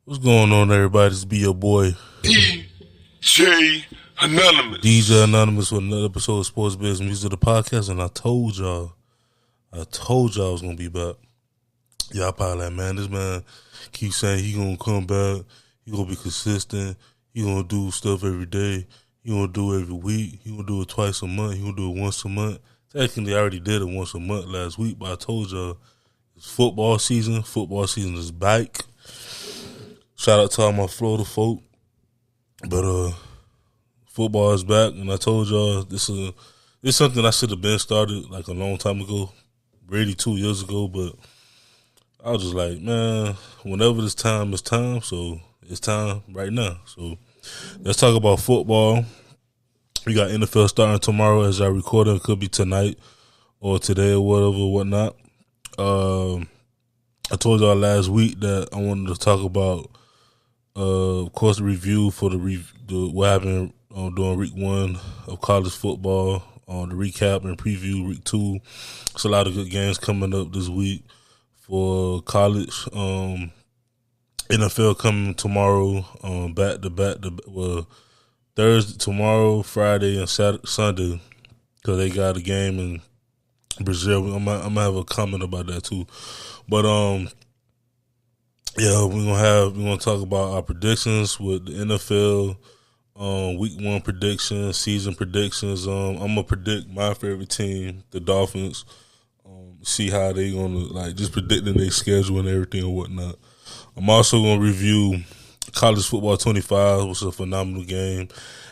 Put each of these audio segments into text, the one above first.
What's going on, everybody? This be your boy DJ Anonymous. DJ Anonymous with another episode of Sports Biz Music, the podcast, and I told y'all I was gonna be back. Y'all probably like, man, this man keeps saying he gonna come back, he gonna be consistent, he gonna do stuff every day, he gonna do it every week, he gonna do it twice a month, he gonna do it once a month. Technically, I already did it once a month last week, but I told y'all it's football season. Football season is back. Shout out to all my Florida folk. But football is back, and I told y'all this is something I should have been started like a long time ago, really 2 years ago. But I was just like, man, whenever it's time, so it's time right now. So let's talk about football. We got NFL starting tomorrow as I record it. It could be tonight or today or whatnot. I told y'all last week that I wanted to talk about, of course, the review for what happened during week 1 of college football, the recap and preview week 2. It's a lot of good games coming up this week for college. NFL coming tomorrow, back to back. Thursday, tomorrow, Friday, and Sunday, because they got a game in Brazil. I'm gonna have a comment about that too, but yeah, we're gonna talk about our predictions with the NFL, week 1 predictions, season predictions. I'm gonna predict my favorite team, the Dolphins. See how they gonna just predicting their schedule and everything and whatnot. I'm also gonna review College Football 25, which is a phenomenal game.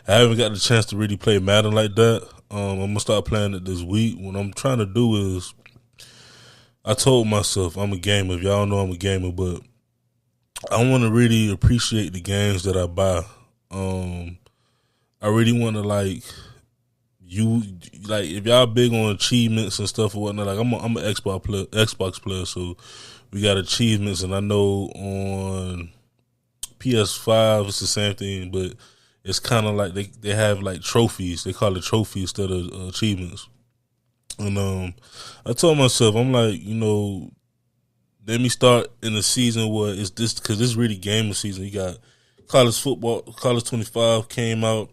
I haven't got the chance to really play Madden like that. I'm gonna start playing it this week. What I'm trying to do is, I told myself I'm a gamer. If y'all know I'm a gamer, but I want to really appreciate the games that I buy. I really want to if y'all big on achievements and stuff or whatnot. Like I'm an Xbox player, so we got achievements, and I know on PS5 it's the same thing, but it's kind of like they have like trophies. They call it trophies instead of achievements. And I told myself, I'm like, let me start in the season where it's this, because this is really gaming season. You got college football, college 25 came out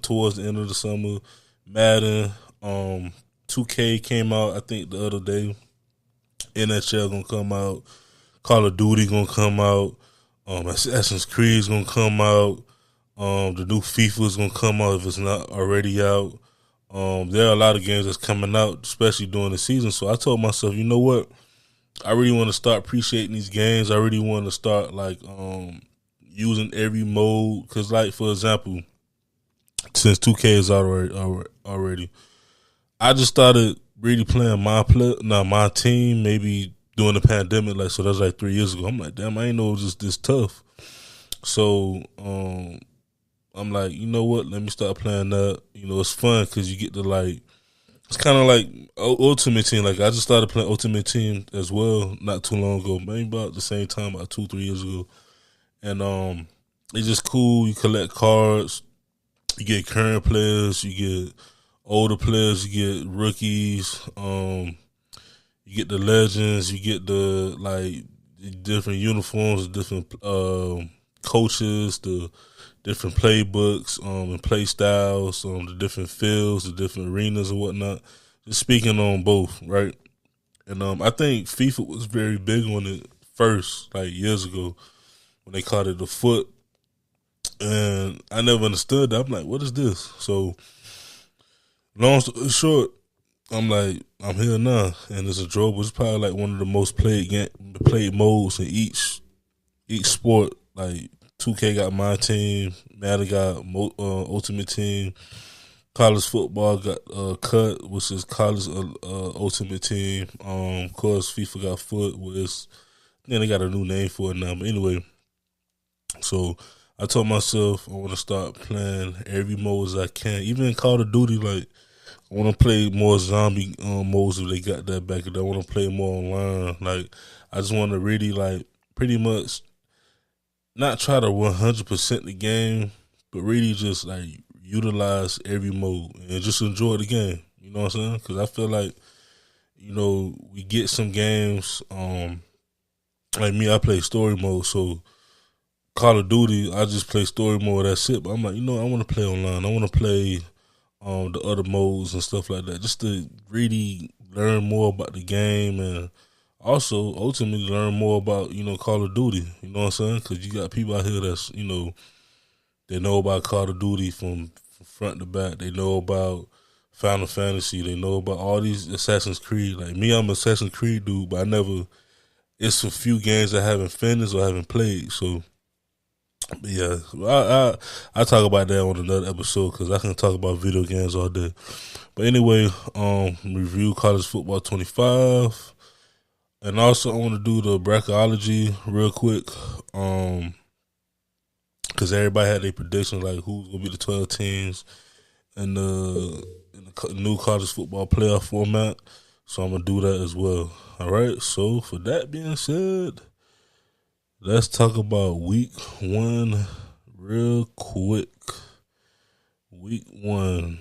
towards the end of the summer. Madden, 2K came out, I think the other day. NHL gonna come out. Call of Duty gonna come out. Assassin's Creed's gonna come out. The new FIFA is gonna come out if it's not already out. There are a lot of games that's coming out, especially during the season. So I told myself, you know what? I really want to start appreciating these games. I really want to start using every mode. Because, for example, since 2K is out already, I just started really playing my team maybe during the pandemic. So that's 3 years ago. I'm like, damn, I ain't know it was just this tough. So I'm like, you know what? Let me start playing that. It's fun because you get to it's kind of like Ultimate Team. I just started playing Ultimate Team as well not too long ago, maybe about the same time, about 2-3 years ago. And it's just cool. You collect cards. You get current players. You get older players. You get rookies. You get the legends. You get the different uniforms, the different coaches, the different playbooks, and play styles, the different fields, the different arenas and whatnot. Just speaking on both, right? And I think FIFA was very big on it first, years ago, when they called it the foot. And I never understood that. I'm like, what is this? So, long story short, I'm here now, and it's enjoyable. It's probably one of the most played modes in each sport. 2K got my team, Madden got Ultimate Team, college football got Cut, which is college Ultimate Team. Of course, FIFA got Foot, then they got a new name for it now. But anyway, so I told myself I want to start playing every mode as I can. Even in Call of Duty, I want to play more zombie modes if they got that back. I want to play more online. I just want to really pretty much not try to 100% the game, but really just utilize every mode and just enjoy the game. You know what I'm saying? Because I feel we get some games. Like me, I play story mode, so Call of Duty, I just play story mode. That's it. But I'm like, I want to play online. I want to play the other modes and stuff like that, just to really learn more about the game and also ultimately learn more about Call of Duty. You know what I'm saying? Because you got people out here that's they know about Call of Duty from front to back. They know about Final Fantasy. They know about all these Assassin's Creed. Like me, I'm an Assassin's Creed dude, but I never. It's a few games I haven't finished or haven't played. So, but yeah, I talk about that on another episode because I can talk about video games all day. But anyway, review college football 25, and also I want to do the bracketology real quick. Because everybody had their predictions, like who's gonna be the 12 teams in the new college football playoff format. So I'm gonna do that as well. All right. So for that being said, let's talk about week 1 real quick. Week 1,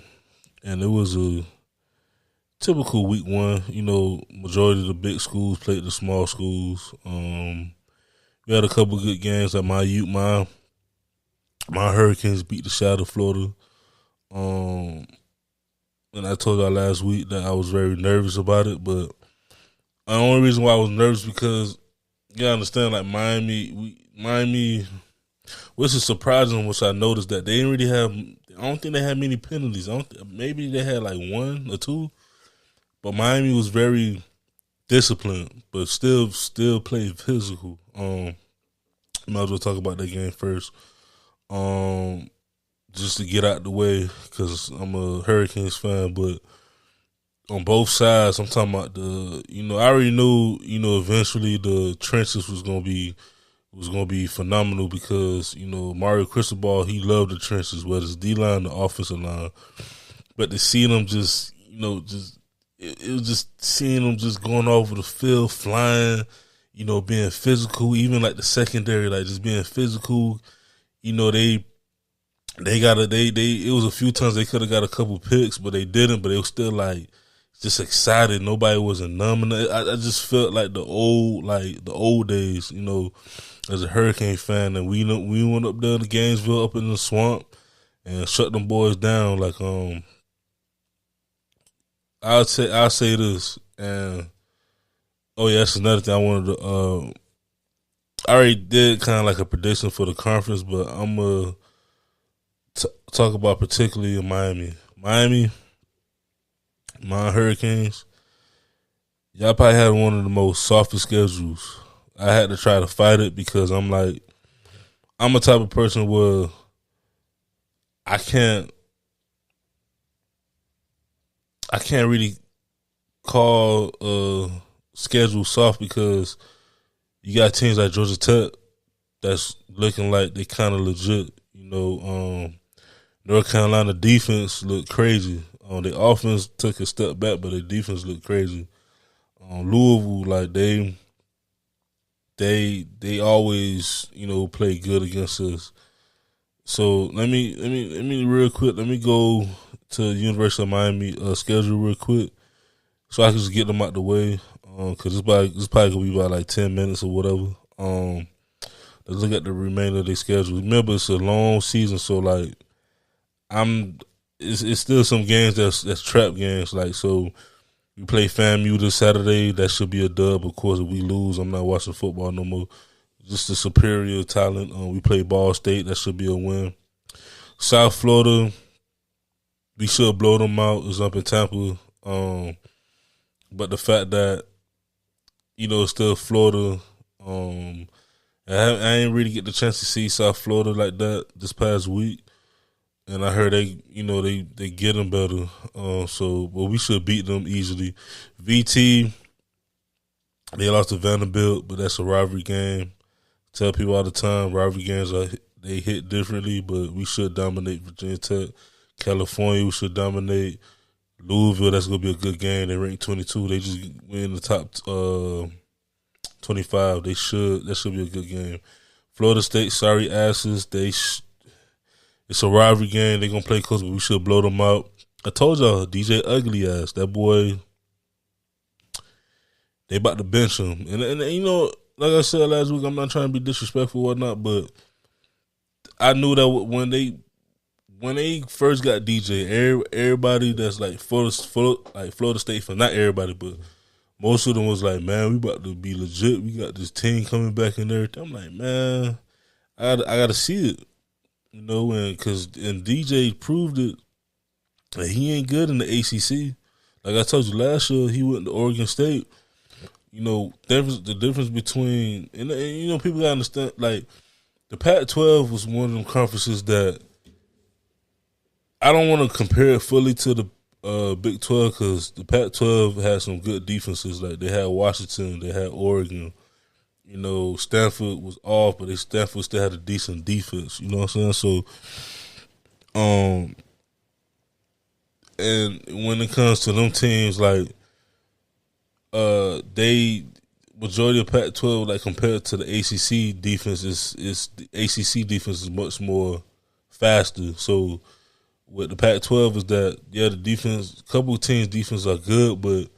and it was a typical week 1. Majority of the big schools played the small schools. We had a couple good games. Like my Hurricanes beat the shot of Florida. And I told y'all last week that I was very nervous about it, but the only reason why I was nervous because you gotta understand, like Miami, which is surprising, which I noticed that they didn't really have. I don't think they had many penalties. Maybe they had like 1 or 2, but Miami was very disciplined, but still played physical. Might as well talk about that game first. Just to get out the way, because I'm a Hurricanes fan, but on both sides, I'm talking about I already knew, eventually the trenches was gonna be phenomenal because Mario Cristobal, he loved the trenches, whether it's D line or offensive line, but to see them just it was just seeing them just going over the field, flying, being physical, even like the secondary, like just being physical. It was a few times they could have got a couple picks, but they didn't. But they were still like just excited. Nobody wasn't numb. I just felt like the old days, as a Hurricane fan, and we went up there to Gainesville, up in the swamp, and shut them boys down. Like I'll say this, and oh yeah, that's another thing I wanted to. I already did kind of like a prediction for the conference, but I'm gonna talk about particularly in Miami, my Hurricanes. Y'all probably had one of the most softest schedules. I had to try to fight it because I'm a type of person where I can't really call schedule soft because you got teams like Georgia Tech that's looking like they kind of legit. North Carolina defense looked crazy. Their offense took a step back, but their defense looked crazy. Louisville, like they always play good against us. So let me real quick. Let me go to University of Miami schedule real quick, so I can just get them out the way. Cause it's probably gonna be about like 10 minutes or whatever. Let's look at the remainder of their schedule. Remember, it's a long season, so like it's still some games that's trap games. Like, so we play FAMU this Saturday. That should be a dub. Of course, if we lose, I'm not watching football no more. Just a superior talent. We play Ball State. That should be a win. South Florida, we should blow them out. It's up in Tampa. But the fact that it's still Florida. I ain't really get the chance to see South Florida like that this past week, and I heard they get them better. But we should beat them easily. VT, they lost to Vanderbilt, but that's a rivalry game. Tell people all the time, rivalry games they hit differently, but we should dominate Virginia Tech. California, we should dominate. Louisville, that's gonna be a good game. They ranked 22. They just win the top 25. That should be a good game. Florida State, sorry asses. It's a rivalry game. They're gonna play close, but we should blow them out. I told y'all, DJ Ugly ass, that boy. They about to bench him, and like I said last week, I'm not trying to be disrespectful or whatnot, but I knew that when they first got DJ, everybody that's like Florida State fan, not everybody, but most of them was like, man, we about to be legit. We got this team coming back and everything. I'm like, man, I got to see it, and DJ proved it that he ain't good in the ACC. Like I told you last year, he went to Oregon State. The difference between and people gotta understand, like the Pac-12 was one of them conferences that I don't want to compare it fully to the Big 12 because the Pac-12 had some good defenses. Like they had Washington, they had Oregon. Stanford was off, but Stanford still had a decent defense. You know what I'm saying? So, and when it comes to them teams, like they majority of Pac-12, like compared to the ACC defense, is the ACC defense is much more faster. So with the Pac-12 is that the defense, a couple of teams' defense are good, but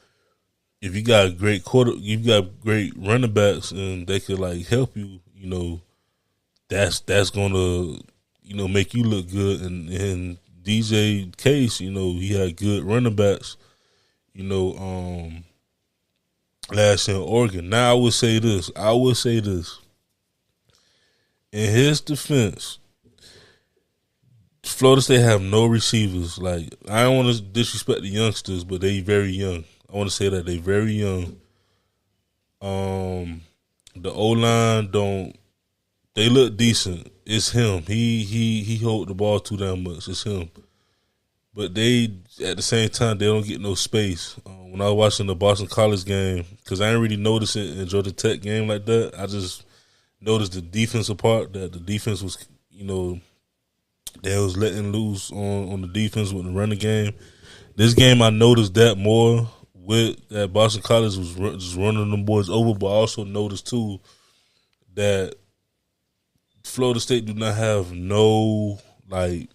if you got you got great running backs and they could like help you, that's gonna make you look good. And in DJ case, he had good running backs, last year in Oregon. Now I would say this. In his defense, Florida State have no receivers. Like, I don't want to disrespect the youngsters, but they very young. I want to say that they very young. The O-line they look decent. It's him. He hold the ball too damn much. It's him. But they, at the same time, they don't get no space. When I was watching the Boston College game, because I didn't really notice it in Georgia Tech game like that, I just noticed the defensive part, that the defense was, they was letting loose on the defense with the running game. This game, I noticed that more with that Boston College was just running them boys over, but I also noticed, too, that Florida State do not have no, like,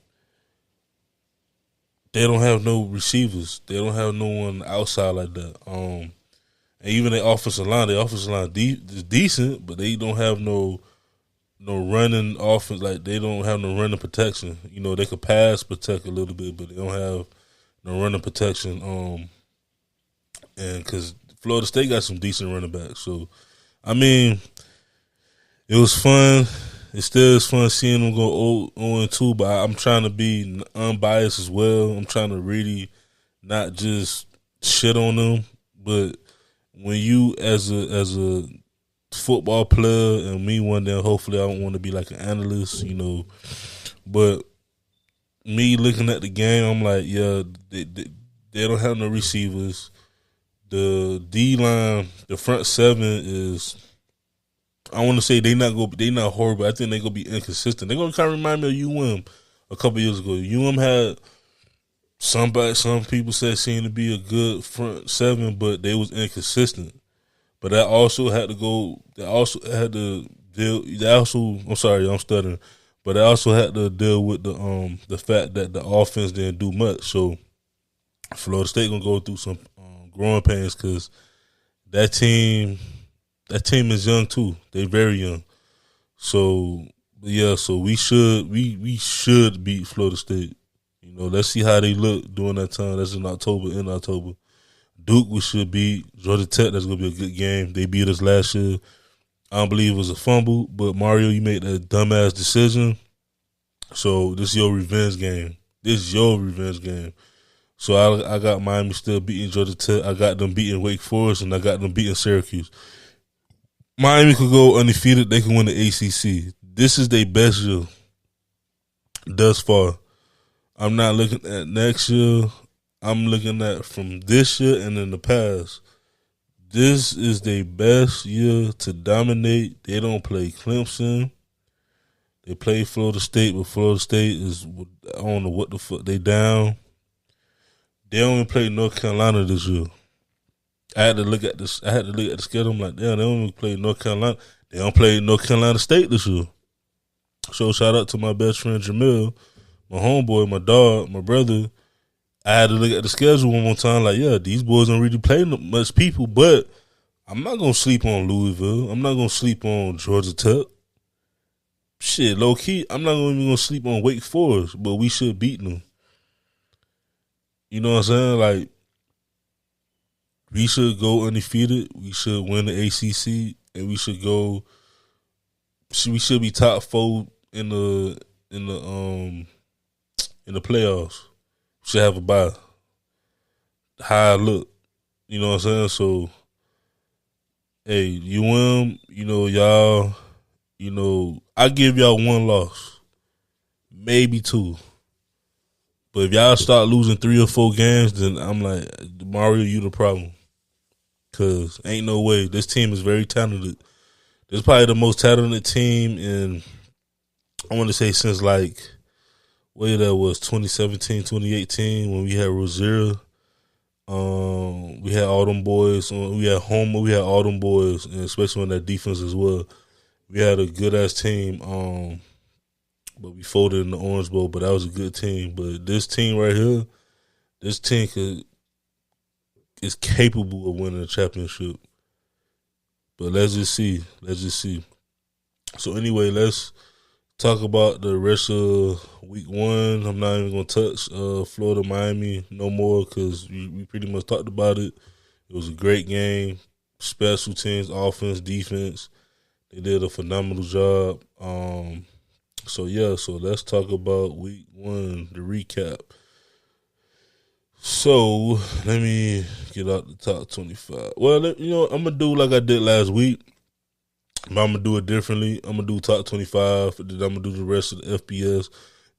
they don't have no receivers. They don't have no one outside like that. And even their offensive line is decent, but they don't have no running offense. Like, they don't have no running protection. They could pass protect a little bit, but they don't have no running protection. And because Florida State got some decent running backs, so I mean, it was fun. It still is fun seeing them go 0-2, but I'm trying to be unbiased as well. I'm trying to really not just shit on them, but when you as a football player and me one day, hopefully I don't want to be like an analyst, but me looking at the game, I'm like, yeah, they don't have no receivers. The D-line, the front seven is, I want to say they not horrible. I think they're gonna be inconsistent. They're gonna kind of remind me of UM a couple years ago. UM had some people said seemed to be a good front seven, but they was inconsistent. But that also had to go. They also had to deal. I'm sorry, I'm stuttering. But they also had to deal with the fact that the offense didn't do much. So Florida State gonna go through some growing pains because that team is young too. They very young. So yeah, so we should beat Florida State. Let's see how they look during that time. That's in October. Duke we should beat. Georgia Tech, that's gonna be a good game. They beat us last year. I don't believe it was a fumble, but Mario, you made that dumbass decision. So this is your revenge game. So I got Miami still beating Georgia Tech. I got them beating Wake Forest, and I got them beating Syracuse. Miami could go undefeated. They can win the ACC. This is their best year thus far. I'm not looking at next year. I'm looking at from this year and in the past. This is their best year to dominate. They don't play Clemson. They play Florida State, but Florida State is, I don't know what the fuck, they down. They only played North Carolina this year. I had to look at the schedule. I'm like, damn, they only played North Carolina. They don't play North Carolina State this year. So shout out to my best friend Jamil, my homeboy, my dog, my brother. I had to look at the schedule one more time. Like, yeah, these boys don't really play much people, but I'm not gonna sleep on Louisville. I'm not gonna sleep on Georgia Tech. shit, low key, I'm not even gonna sleep on Wake Forest, but we should beat them. You know what I'm saying? Like, we should go undefeated. We should win the ACC, and we should go. We should be top 4 in the in the um in the playoffs. We should have a bye. How I look, you know what I'm saying? So, hey, UM, y'all, I give y'all 1 loss, maybe 2. But if y'all start losing 3 or 4 games, then I'm like, Mario, you the problem. Cause ain't no way. This team is very talented. This is probably the most talented team in, I want to say, since like, that was 2017, 2018 when we had Rozier. We had all them boys. We had Homer. We had all them boys, and especially on that defense as well. We had a good ass team. But we folded in the Orange Bowl. But that was a good team. But this team right here, this team is capable of winning a championship. But let's just see. So anyway, let's talk about the rest of week 1. I'm not even gonna touch Florida Miami no more because we pretty much talked about it. It was a great game. Special teams, offense, defense, they did a phenomenal job. So let's talk about week 1, the recap. So let me get out the top 25. Well, I'm gonna do like I did last week. But I'm going to do it differently. I'm going to do top 25. Then I'm going to do the rest of the FBS.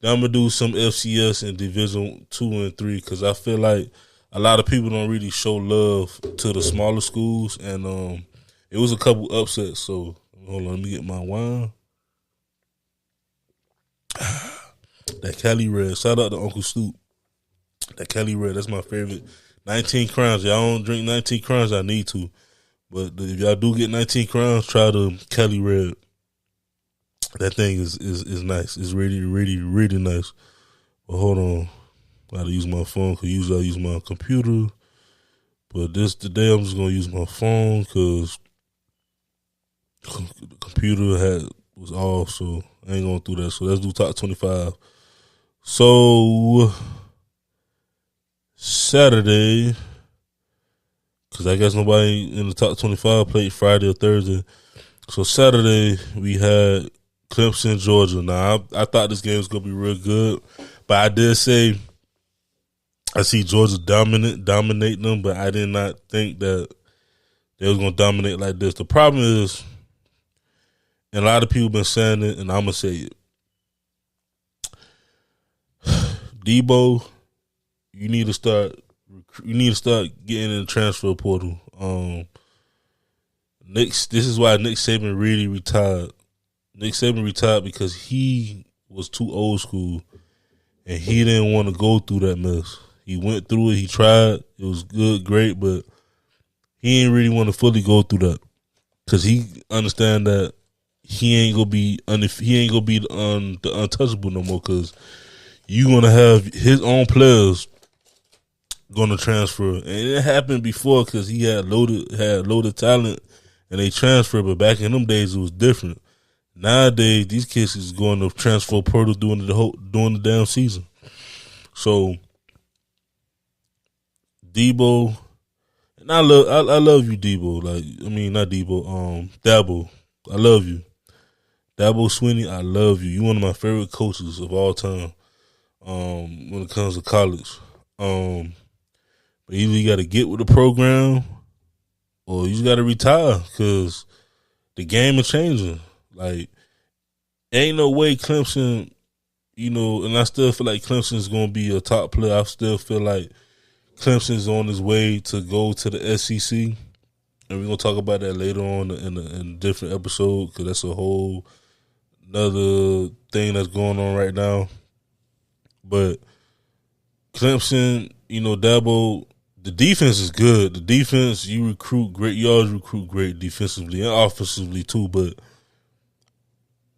Then I'm going to do some FCS and Division 2 and 3 because I feel like a lot of people don't really show love to the smaller schools. And it was a couple upsets. So, hold on. Let me get my wine. That Cali Red. Shout out to Uncle Stoop. That Cali Red. That's my favorite. 19 Crowns. Y'all don't drink 19 Crowns. I need to. But if y'all do get 19 Crowns, try the Cali Red. That thing is nice. It's really, really, really nice. But hold on. I gotta use my phone because usually I use my computer. But today I'm just going to use my phone because the computer was off, so I ain't going through that. So let's do top 25. So, Saturday, because I guess nobody in the top 25 played Friday or Thursday. So Saturday, we had Clemson, Georgia. Now, I thought this game was going to be real good, but I did say I see Georgia dominate them, but I did not think that they was going to dominate like this. The problem is, and a lot of people been saying it, and I'm going to say it. Debo, you need to start getting in the transfer portal. This is why Nick Saban really retired. Nick Saban retired because he was too old school, and he didn't want to go through that mess. He went through it. He tried. It was good, great, but he didn't really want to fully go through that because he understand that he ain't gonna be the untouchable no more because you gonna have his own players gonna transfer, and it happened before because he had loaded talent, and they transferred. But back in them days, it was different. Nowadays, these kids is going to transfer portal during the damn season. So Debo, and I love you, Debo. Not Debo. Dabo, I love you. Dabo Swinney, I love you. You're one of my favorite coaches of all time. When it comes to college, but either you got to get with the program, or you just got to retire because the game is changing. Like, ain't no way Clemson, and I still feel like Clemson is going to be a top player. I still feel like Clemson is on his way to go to the SEC, and we're going to talk about that later on in a different episode because that's a whole another thing that's going on right now. But Clemson, Dabo, the defense is good. The defense, you recruit great. You always recruit great defensively and offensively too, but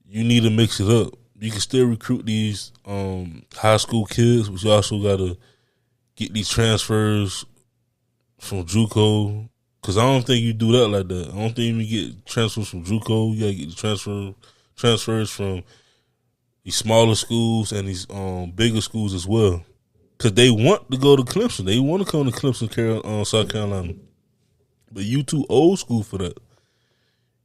you need to mix it up. You can still recruit these high school kids, but you also got to get these transfers from JUCO, because I don't think you do that like that. I don't think you get transfers from JUCO. You got to get the transfers from these smaller schools and these bigger schools as well. Because they want to go to Clemson. They want to come to Clemson, South Carolina. But you too old school for that.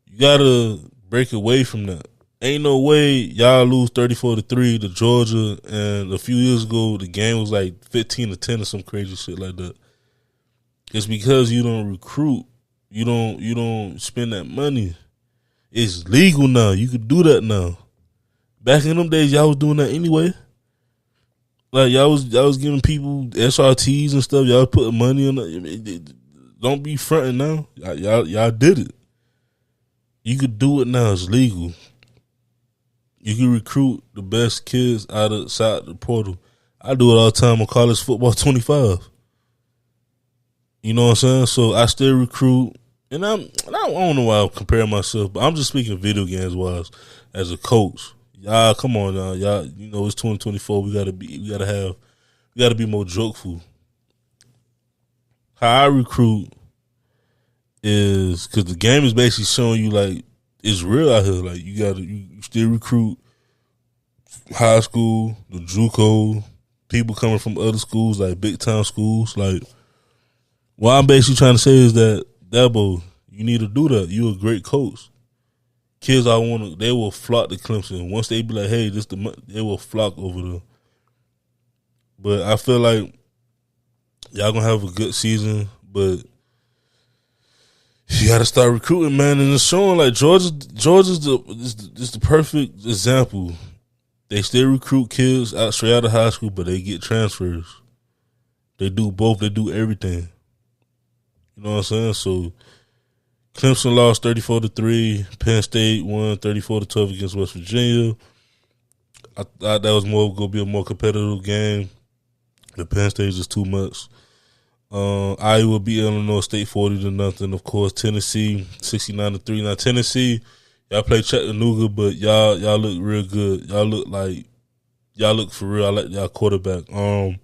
You got to break away from that. Ain't no way y'all lose 34-3 to Georgia, and a few years ago the game was like 15-10 or some crazy shit like that. It's because you don't recruit. You don't spend that money. It's legal now. You can do that now. Back in them days, y'all was doing that anyway. Like y'all was giving people SRTs and stuff. Y'all putting money on that. Don't be fronting now. Y'all did it. You could do it now. It's legal. You can recruit the best kids outside the portal. I do it all the time on College Football 25. You know what I'm saying? So I still recruit, and I don't know why I'm comparing myself, but I'm just speaking video games wise as a coach. Y'all, come on now, y'all. You know it's 2024. We gotta be more jokeful. How I recruit is because the game is basically showing you like it's real out here. Like you still recruit high school, the JUCO, people coming from other schools like big town schools. Like what I'm basically trying to say is that Dabo, you need to do that. You're a great coach. Kids, they will flock to Clemson. Once they be like, hey, they will flock over there. But I feel like y'all gonna have a good season, but you got to start recruiting, man. And it's showing like Georgia's the perfect example. They still recruit kids straight out of high school, but they get transfers. They do both. They do everything. You know what I'm saying? So Clemson lost 34-3. Penn State won 34-12 against West Virginia. I thought that was going to be a more competitive game. The Penn State is just too much. Iowa beat Illinois State 40-0. Of course, Tennessee 69-3. Now Tennessee, y'all play Chattanooga, but y'all look real good. Y'all look for real. I like y'all quarterback. I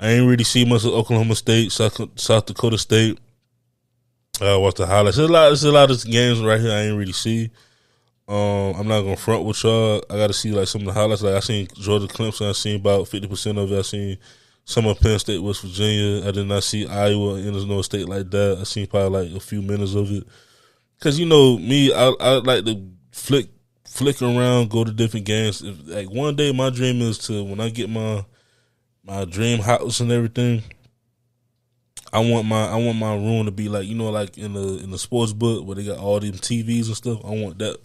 ain't really see much of Oklahoma State, South Dakota State. I watched the highlights. There's a lot of games right here I ain't really see. I'm not gonna front with y'all. I got to see like some of the highlights. Like I seen Georgia Clemson. I seen about 50% of it. I seen some of Penn State, West Virginia. I did not see Iowa and Illinois State like that. I seen probably like a few minutes of it. Cause you know me, I like to flick around, go to different games. Like one day, my dream is to when I get my dream house and everything. I want my room to be like, you know, like in the sports book where they got all them TVs and stuff. I want that,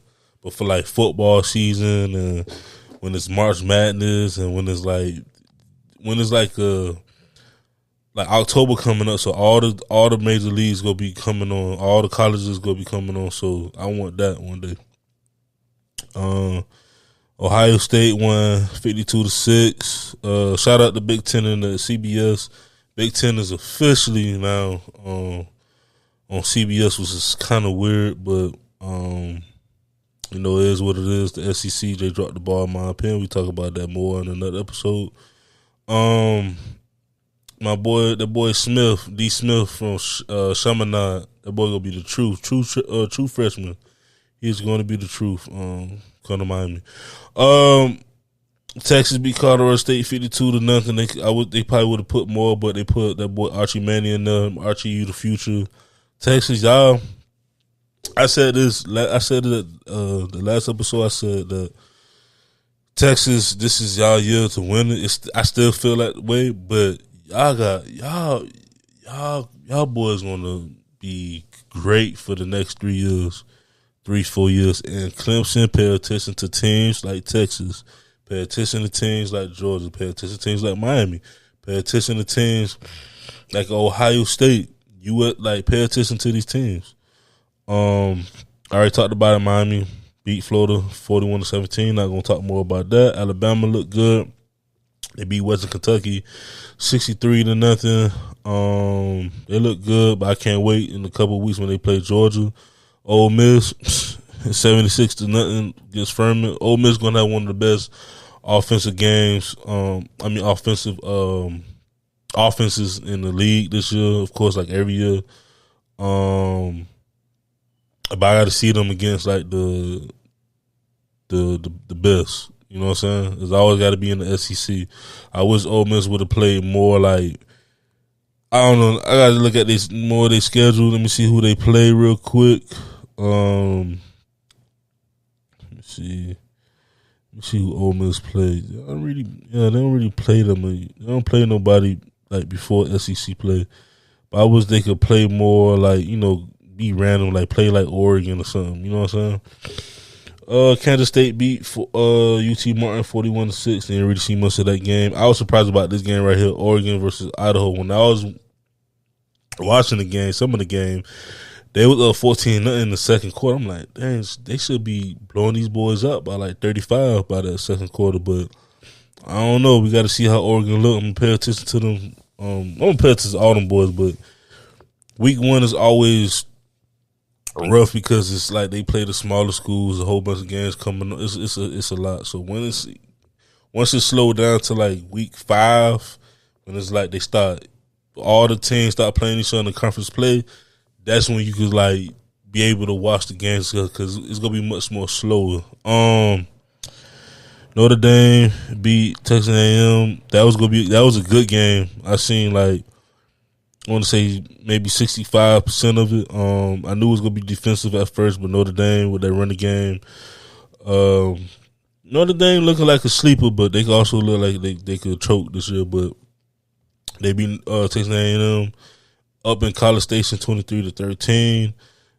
but for like football season and when it's March Madness and when it's like October coming up, so all the major leagues gonna be coming on, all the colleges gonna be coming on. So I want that one day. Ohio State won 52-6. Shout out to Big Ten and the CBS. Big Ten is officially now on CBS, which is kind of weird, but you know it is what it is. The SEC, they dropped the ball in my opinion. We talk about that more in another episode. My boy, that boy Smith, D. Smith from Chaminade, that boy gonna be the true freshman. He's going to be the truth. Come to Miami. Texas beat Colorado State 52-0. They probably would have put more, but they put that boy Archie Manning in there. Archie, you the future. Texas, y'all. I said this. I said it the last episode. I said that Texas, this is y'all year to win it. I still feel that way, but y'all boys gonna be great for the next 3 years, 4 years. And Clemson, pay attention to teams like Texas. Pay attention to teams like Georgia. Pay attention to teams like Miami. Pay attention to teams like Ohio State. Pay attention to these teams. I already talked about it. Miami beat Florida 41-17. Not gonna talk more about that. Alabama looked good. They beat Western Kentucky 63-0. They look good, but I can't wait in a couple of weeks when they play Georgia. Ole Miss 76-0 against Furman. Ole Miss gonna have one of the best offensive games. Offenses in the league this year. Of course, like every year. But I got to see them against like the the best. You know what I'm saying? It's always got to be in the SEC. I wish Ole Miss would have played more like, I don't know. I got to look at this more of their schedule. Let me see who they play real quick. Let me see. Let me see who Ole Miss plays. They don't really play them. They don't play nobody like before SEC play. But I wish they could play more like, be random, like play like Oregon or something. You know what I'm saying? Kansas State beat UT Martin 41-6. Didn't really see much of that game. I was surprised about this game right here, Oregon versus Idaho. When I was watching the game, some of the game, they was 14-0 in the second quarter. I'm like, dang, they should be blowing these boys up by like 35 by that second quarter. But I don't know. We got to see how Oregon look. I'm gonna pay attention to them. I'm gonna pay attention to all them boys. But week one is always rough because it's like they play the smaller schools, a whole bunch of games coming. It's a lot. So once it slowed down to like week 5, when it's like they start, all the teams start playing each other in the conference play, that's when you could like be able to watch the games because it's gonna be much more slower. Notre Dame beat Texas A&M. That was a good game. I seen like, I want to say maybe 65% of it. I knew it was gonna be defensive at first, but Notre Dame with that running game, Notre Dame looking like a sleeper, but they also look like they could choke this year. But they beat Texas A&M up in College Station 23-13.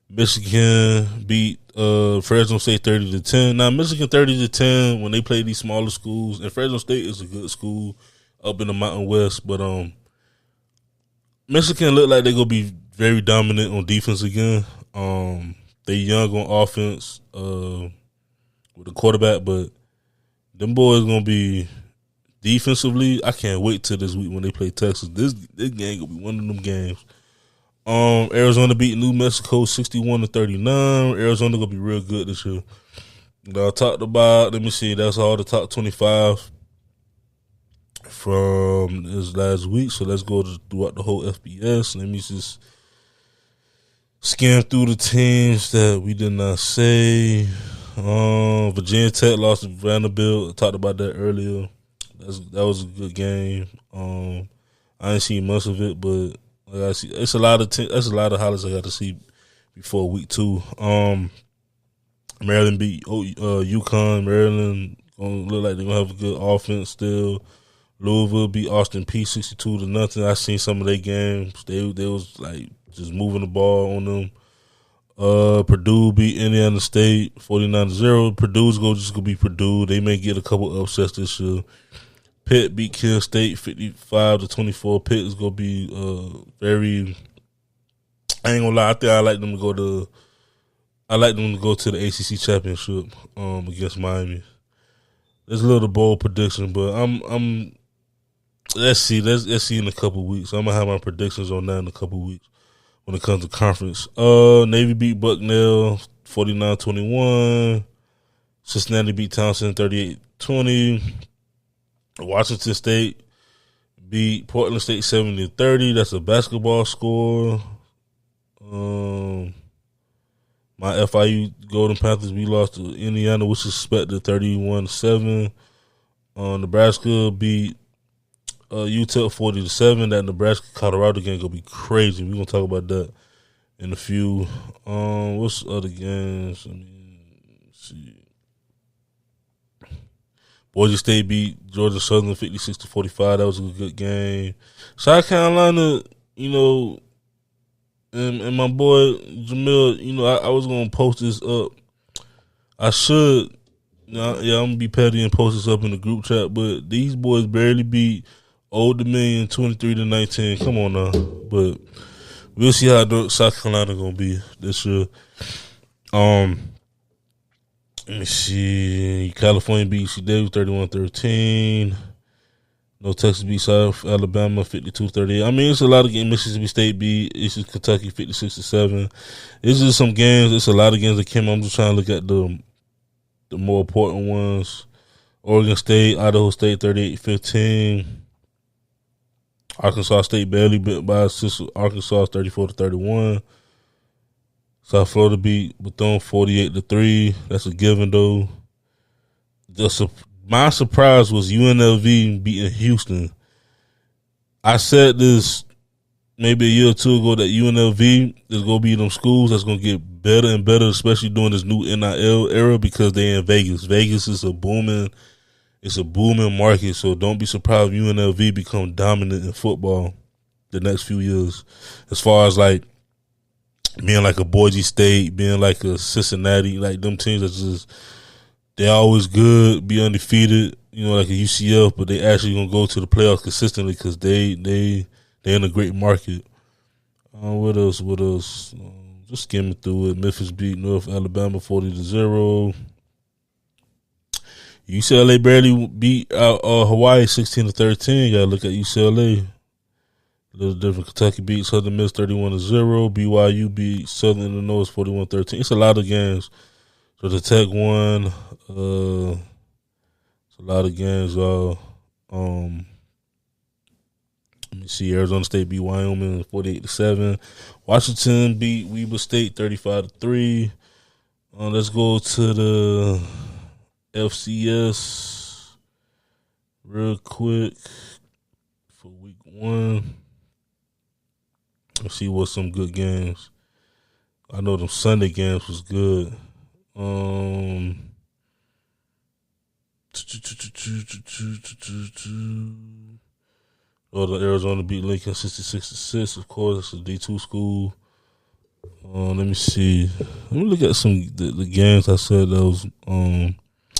Michigan beat Fresno State 30-10. Now Michigan 30-10 when they play these smaller schools, and Fresno State is a good school up in the Mountain West, but Michigan look like they're gonna be very dominant on defense again. They young on offense with the quarterback, but them boys gonna be defensively. I can't wait till this week when they play Texas. This game gonna be one of them games. Arizona beat New Mexico 61-39. Arizona gonna be real good this year. I talked about. Let me see. That's all the top 25 from this last week. So let's go throughout the whole FBS. Let me just scan through the teams that we did not say. Virginia Tech lost to Vanderbilt. I talked about that earlier. That was a good game. I didn't see much of it, but I gotta see. It's a lot of that's a lot of highlights I got to see before week 2. Maryland beat UConn. Maryland gonna look like they're gonna have a good offense still. Louisville beat Austin Peay 62-0. I seen some of their games. They was like just moving the ball on them. Purdue beat Indiana State 49-0. Purdue's just gonna be Purdue. They may get a couple upsets this year. Pitt beat Kent State 55-24. Pitt is gonna be very. I ain't gonna lie. I think I like them to go to. I like them to go to the ACC championship against Miami. There's a little bold prediction, but I'm. Let's see in a couple weeks. I'm gonna have my predictions on that in a couple weeks when it comes to conference. Navy beat Bucknell 49-21. Cincinnati beat Townsend 38-20. Washington State beat Portland State 70-30. That's a basketball score. My FIU Golden Panthers, we lost to Indiana, which is expected 31-7. Nebraska beat UTEP 40-7. That Nebraska Colorado game gonna be crazy. We're gonna talk about that in a few. What's other games? Let me see. Boise State beat Georgia Southern 56-45. That was a good game. South Carolina, and my boy Jamil, I was gonna post this up. I should. I'm gonna be petty and post this up in the group chat, but these boys barely beat Old Dominion 23-19. Come on now. But we'll see how South Carolina gonna be this year. Let me see. California beat CW 31-13. No, Texas beat South Alabama 52-38. I mean, it's a lot of games. Mississippi State beat Eastern Kentucky 56-7. It's just some games. It's a lot of games that came. I'm just trying to look at the more important ones. Oregon State, Idaho State 38-15. Arkansas State barely beat by Arkansas 34-31. South Florida beat Bethune 48-3. That's a given though. My surprise was UNLV beating Houston. I said this maybe a year or two ago that UNLV is gonna be them schools that's gonna get better and better, especially during this new NIL era because they're in Vegas. Vegas is a booming market, so don't be surprised if UNLV become dominant in football the next few years. As far as like being like a Boise State, being like a Cincinnati, like them teams that just they're always good, be undefeated, like a UCF, but they actually gonna go to the playoffs consistently because they're in a great market. What else? Just skimming through it. Memphis beat North Alabama 40-0. UCLA barely beat Hawaii 16-13. Gotta look at UCLA. A little different. Kentucky beat Southern Miss 31-0. BYU beat Southern Illinois 41-13. It's a lot of games. So the Tech won. It's a lot of games. Let me see. Arizona State beat Wyoming 48-7. Washington beat Weber State 35-3. Let's go to the FCS real quick for week 1. Let's see what's some good games. I know them Sunday games was good. Oh, the Arizona beat Lincoln 66-6. Of course, it's a D2 school. Let me see. Let me look at some the games I said that was.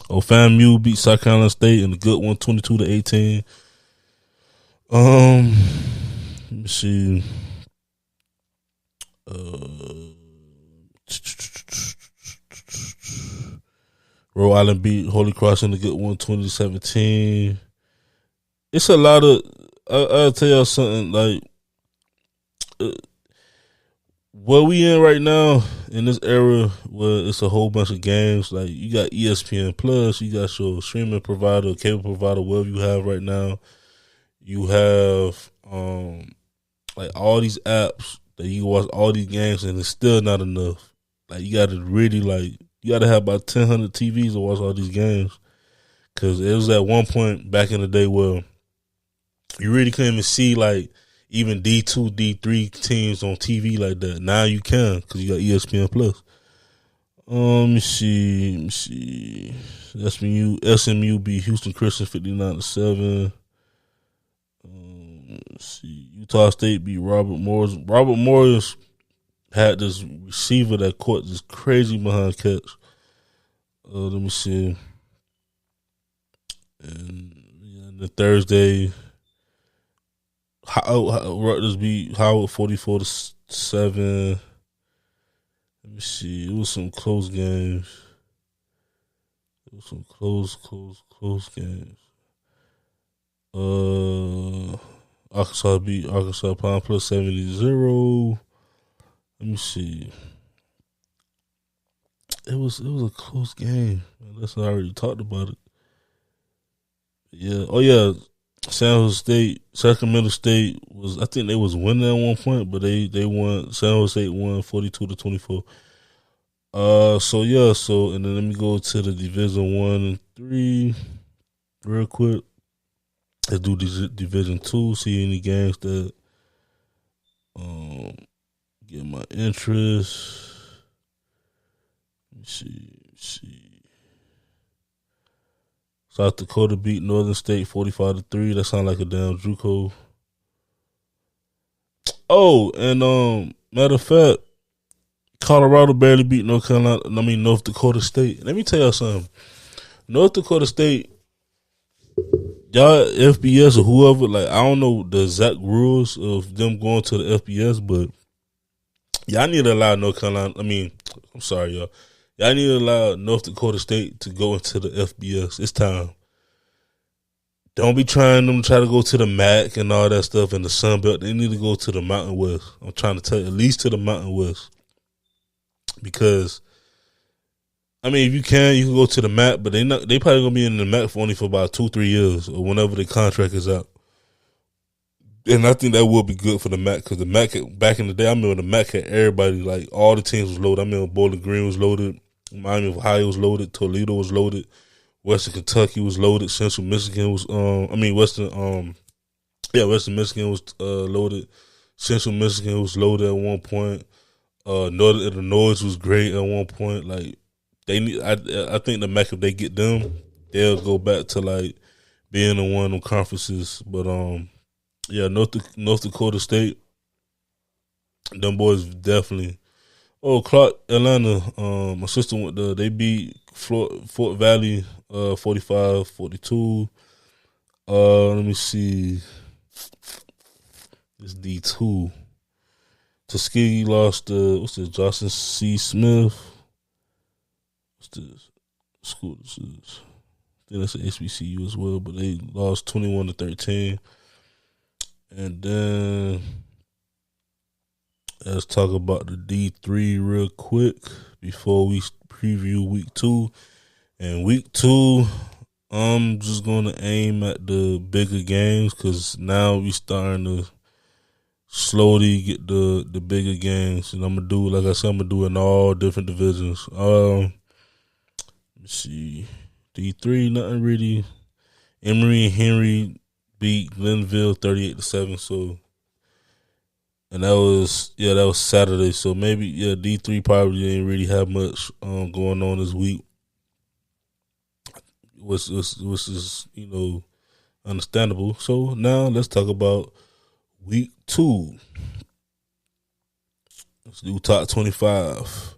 FAMU beat South Carolina State in a good one, 22-18. Let me see. Rhode Island beat Holy Cross in a good one, 2017. It's a lot of. I'll tell y'all something like. Where we in right now in this era where it's a whole bunch of games, like you got ESPN Plus, you got your streaming provider, cable provider, whatever you have right now. You have like all these apps that you can watch all these games, and it's still not enough. Like you got to really you got to have about 1,000 TVs to watch all these games. Because it was at one point back in the day where you really couldn't even see like even D2, D3 teams on TV like that. Now you can because you got ESPN Plus. Let me see. SMU beat Houston Christian 59-7. Let's see. Utah State beat Robert Morris. Robert Morris had this receiver that caught this crazy behind catch. Let me see. And the Thursday, Rutgers beat Howard 44-7. Let me see. It was some close games. It was some close games. Arkansas beat Arkansas Pine Plus 70-0. Let me see. It was a close game. Unless I already talked about it. Yeah. Oh yeah. San Jose State, Sacramento State was. I think they was winning at one point, but they won. San Jose State won 42-24. So and then let me go to the Division 1 and 3 real quick. Let's do Division 2. See any games that get my interest. Let me see. South Dakota beat Northern State 45-3. That sounds like a damn JUCO. Oh, and matter of fact, Colorado barely beat North Dakota State. Let me tell y'all something. North Dakota State, y'all FBS or whoever, like I don't know the exact rules of them going to the FBS, but y'all need to allow North Carolina. I'm sorry, y'all. Y'all need to allow North Dakota State to go into the FBS. It's time. Don't be trying them to try to go to the MAC and all that stuff in the Sun Belt. They need to go to the Mountain West. I'm trying to tell you, at least to the Mountain West. Because, if you can go to the MAC, but they probably going to be in the MAC for about 2-3 years or whenever the contract is out. And I think that will be good for the MAC because the MAC, back in the day, I remember the MAC had everybody, like all the teams was loaded. I remember Bowling Green was loaded. Miami of Ohio was loaded. Toledo was loaded. Western Kentucky was loaded. Central Michigan was Western Michigan was loaded. Central Michigan was loaded at one point. Northern Illinois was great at one point. Like they need, I think the Mac if they get them, they'll go back to like being in one of them conferences. But yeah, North Dakota State, them boys definitely. Oh, Clark, Atlanta. My sister went there. They beat Fort Valley 45-42. Let me see. It's D2. Tuskegee lost what's this? Johnson C. Smith. What's this school? This is. I think that's an HBCU as well, but they lost 21-13. And then let's talk about the D3 real quick before we preview week 2. And week 2, I'm just going to aim at the bigger games because now we starting to slowly get the bigger games. And I'm going to do, like I said, I'm going to do it in all different divisions. Let me see. D3, nothing really. Emory and Henry beat Glenville 38-7. So, and that was Saturday. So maybe D3 probably didn't really have much going on this week, which is understandable. So now let's talk about week 2. Let's do top 25.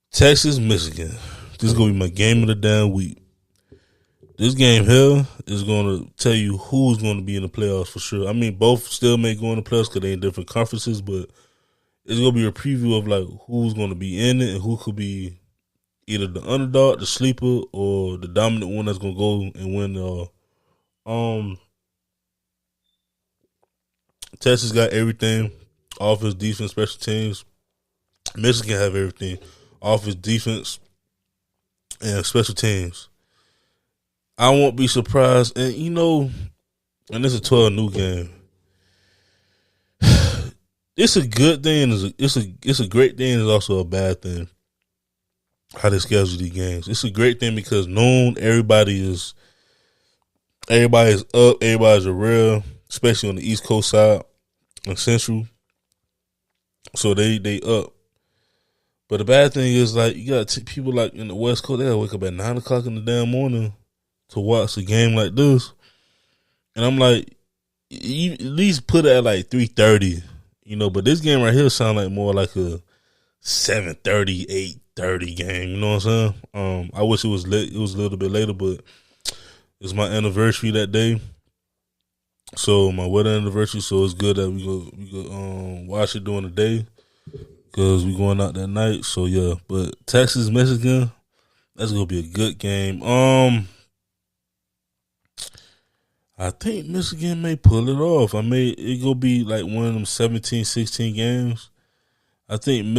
Texas, Michigan. This is gonna be my game of the damn week. This game here is going to tell you who's going to be in the playoffs for sure. I mean, both still may go in the playoffs because they're in different conferences, but it's going to be a preview of like who's going to be in it and who could be either the underdog, the sleeper, or the dominant one that's going to go and win. Texas got everything: offense, defense, special teams. Michigan have everything: offense, defense, and special teams. I won't be surprised, and and it's a 12-new game. It's a good thing. It's a great thing. It's also a bad thing. How they schedule these games. It's a great thing because noon everybody's up. Everybody's real, especially on the East Coast side and Central. So they up. But the bad thing is like you got people like in the West Coast. They gotta wake up at 9 o'clock in the damn morning to watch a game like this. And I'm like, you at least put it at like 3:30, but this game right here sound like more like a 7:30, 8:30 game, you know what I'm saying? I wish it was late, it was a little bit later, but it's my anniversary that day. So my wedding anniversary, so it's good that we go watch it during the day because we going out that night. So yeah, but Texas, Michigan, that's gonna be a good game. I think Michigan may pull it off. It gonna be like one of them 17, 16 games. I think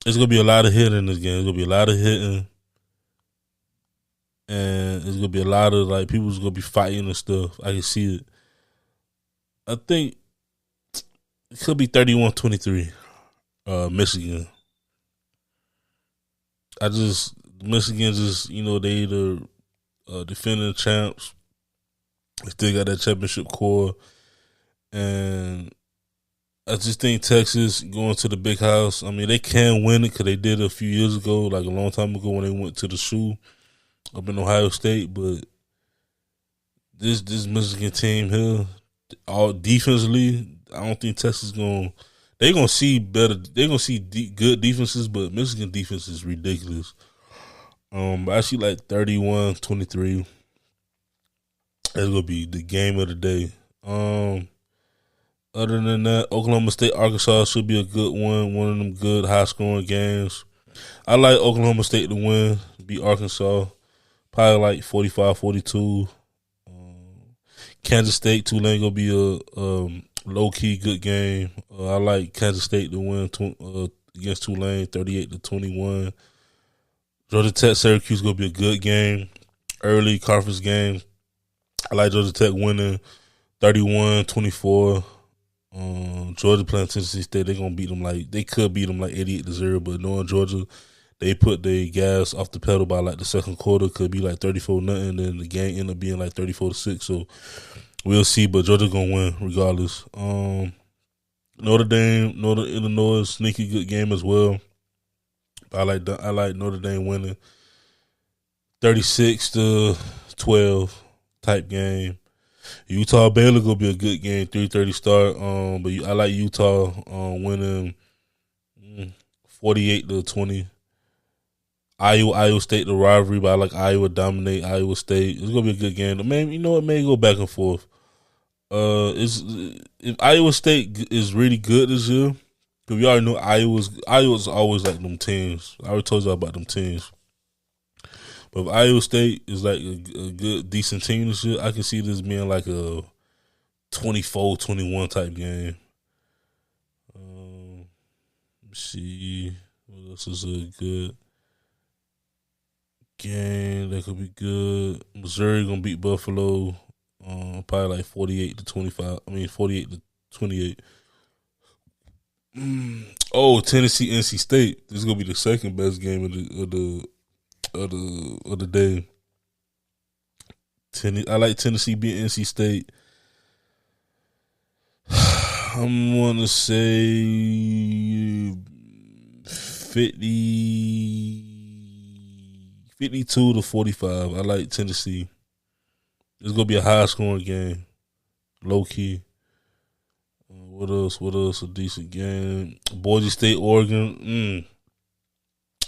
it's gonna be a lot of hitting in this game. It's gonna be a lot of hitting, and it's gonna be a lot of like people's gonna be fighting and stuff. I can see it. I think it could be 31-23, Michigan. Michigan just they the defending champs. They still got that championship core, and I just think Texas going to the big house. I mean, they can win it because they did it a few years ago, like a long time ago when they went to the shoe up in Ohio State. But this Michigan team here, all defensively, I don't think Texas they're gonna see better. They're gonna see good defenses, but Michigan defense is ridiculous. I see like 31-23. That's gonna be the game of the day. Other than that, Oklahoma State, Arkansas should be a good one. One of them good high scoring games. I like Oklahoma State to win, beat Arkansas. Probably like 45-42. Kansas State, Tulane gonna be a low key good game. I like Kansas State to win against Tulane, 38-21. Georgia Tech, Syracuse gonna be a good game. Early conference game. I like Georgia Tech winning 31-24. Georgia playing Tennessee State, they could beat them like 88-0, but knowing Georgia, they put the gas off the pedal by like the second quarter. Could be like 34-0, then the game end up being like 34-6. So we'll see. But Georgia gonna win regardless. Notre Dame, Illinois, sneaky good game as well. I like Notre Dame winning 36-12 type game. Utah Baylor gonna be a good game, 3:30 start. But I like Utah winning 48-20. Iowa State the rivalry, but I like Iowa dominate Iowa State. It's gonna be a good game. Maybe it may go back and forth. If Iowa State is really good this year, because we already know Iowa's always like them teams. I already told you about them teams. But if Iowa State is like a good, decent team this year, I can see this being like a 24-21 type game. Let's see what else is a good game that could be good. Missouri gonna beat Buffalo, probably like 48-25. 48-28. Oh, Tennessee, NC State. This is gonna be the second best game of the day. I like Tennessee beating NC State. I'm gonna say 52-45. I like Tennessee. It's gonna be a high scoring game, low key. What else? A decent game. Boise State, Oregon.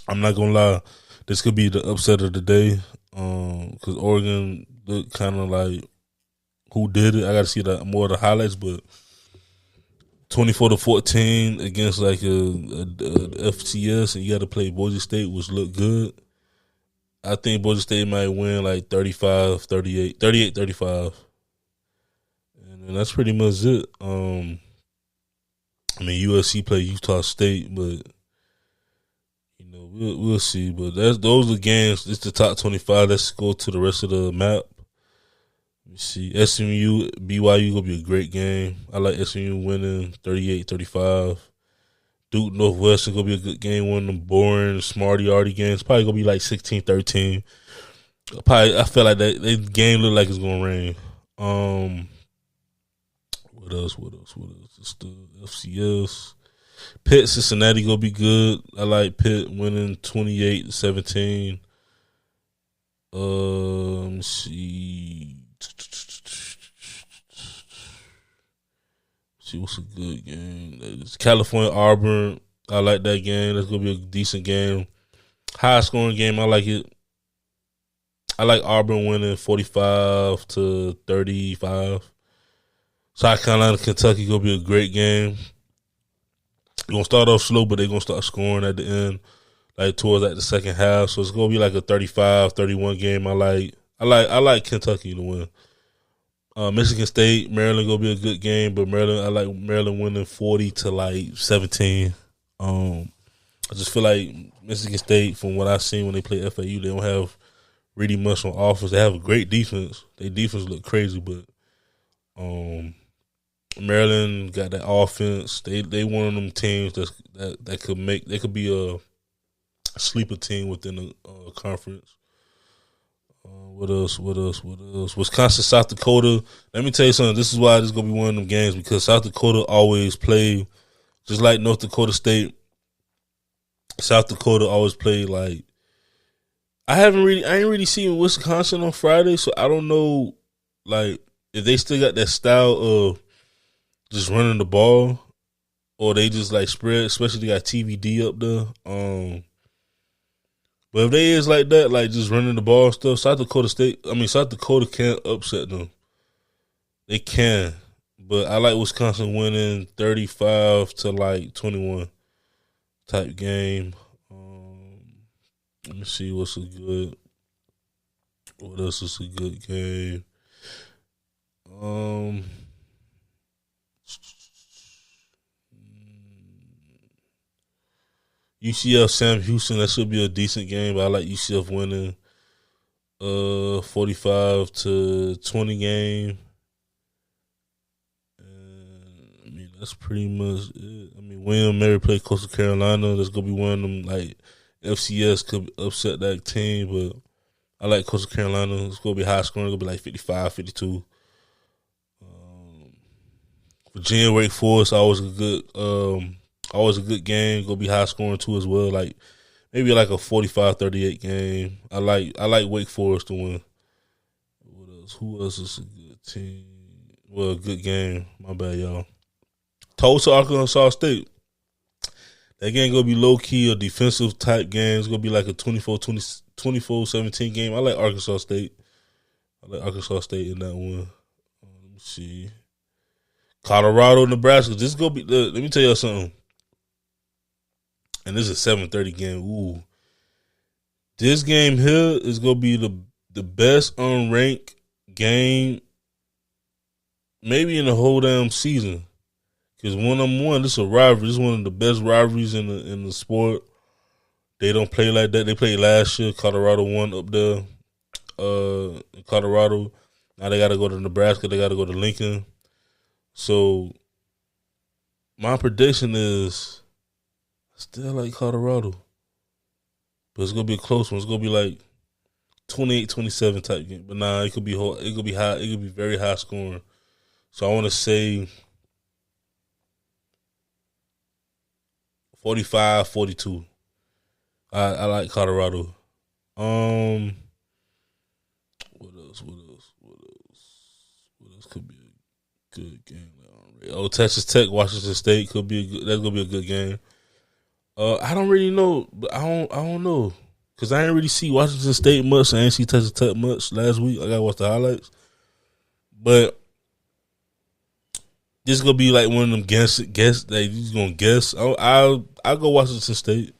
I'm not gonna lie. This could be the upset of the day. Because Oregon look kind of like who did it. I got to see that more of the highlights, but 24-14 against like a FCS, and you got to play Boise State, which look good. I think Boise State might win like 35-38, 38-35. And that's pretty much it. USC play Utah State, but we'll see. But those are games. It's the top 25. Let's go to the rest of the map. Let me see. SMU, BYU gonna be a great game. I like SMU winning 38-35. Duke Northwestern gonna be a good game. One of them boring, smarty arty games. Probably gonna be like 16-13. I feel like that game look like it's gonna rain. What else? It's the FCS. Pitt, Cincinnati gonna be good. I like Pitt winning 28-17. Let me see. See what's a good game. It's California Auburn. I like that game. That's gonna be a decent game. High scoring game. I like it. I like Auburn winning 45-35. South Carolina, Kentucky gonna be a great game. They're gonna start off slow, but they're gonna start scoring at the end, like towards like the second half. So it's gonna be like a 35-31 game. I like Kentucky to win. Michigan State, Maryland gonna be a good game, but I like Maryland winning 40-17. I just feel like Michigan State, from what I've seen when they play FAU, they don't have really much on offense. They have a great defense. Their defense look crazy, but Maryland got that offense. They one of them teams that could be a sleeper team within the conference. What else? Wisconsin, South Dakota. Let me tell you something. This is why this is gonna be one of them games, because South Dakota always play just like North Dakota State. South Dakota always play like I ain't really seen Wisconsin on Friday, so I don't know like if they still got that style of just running the ball, or they just like spread, especially they got TVD up there. But if they is like that, like just running the ball and stuff, South Dakota can't upset them. They can. But I like Wisconsin winning 35-21 type game. Let me see what else is a good game. UCF Sam Houston, that should be a decent game, but I like UCF winning 45-20 game. And that's pretty much it. William Mary played Coastal Carolina. That's gonna be one of them like FCS could upset that team, but I like Coastal Carolina. It's gonna be high scoring. It's gonna be like 55, 52. Virginia Wake Forest always a good game. Gonna be high scoring too as well. Like maybe like a 45-38 game. I like Wake Forest to win. What else? Who else is a good team? Well, a good game. My bad, y'all. Tulsa, Arkansas State. That game gonna be low key a defensive type game. It's gonna be like a 24-17 game. I like Arkansas State. I like Arkansas State in that one. Let me see. Colorado, Nebraska. This is gonna be. Let me tell you something. And this is a 7:30 game. Ooh, this game here is gonna be the best unranked game, maybe in the whole damn season. Because 1-on-1, this is a rivalry. This is one of the best rivalries in the sport. They don't play like that. They played last year. Colorado won up there. In Colorado. Now they got to go to Nebraska. They got to go to Lincoln. So my prediction is I still like Colorado. But it's gonna be a close one. It's gonna be like 28-27 type game. But nah, it could be high. It could be very high scoring. So I want to say 45-42. I like Colorado. What else? What else could be a good game? Oh, Texas Tech, Washington State could be that's gonna be a good game. I don't really know, but I don't know because I didn't really see Washington State much. I didn't see Texas Tech much last week. I gotta watch the highlights, but this is gonna be like one of them guess. Like you gonna guess. I'll go Washington State.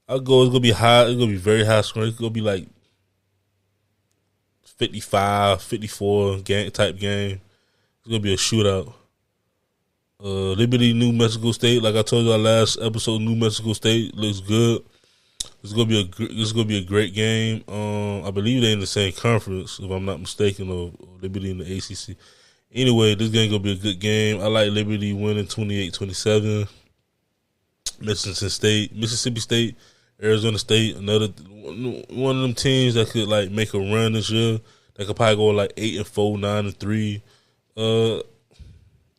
I'll go. It's gonna be high. It's gonna be very high scoring. It's gonna be like 55-54 type game. It's gonna be a shootout. Liberty, New Mexico State. Like I told you, our last episode, New Mexico State looks good. It's gonna be a great game. I believe they're in the same conference, if I'm not mistaken, or Liberty in the ACC. Anyway, this game gonna be a good game. I like Liberty winning 28-27. Mississippi State, Arizona State, another one of them teams that could like make a run this year. That could probably go like 8-4, 9-3.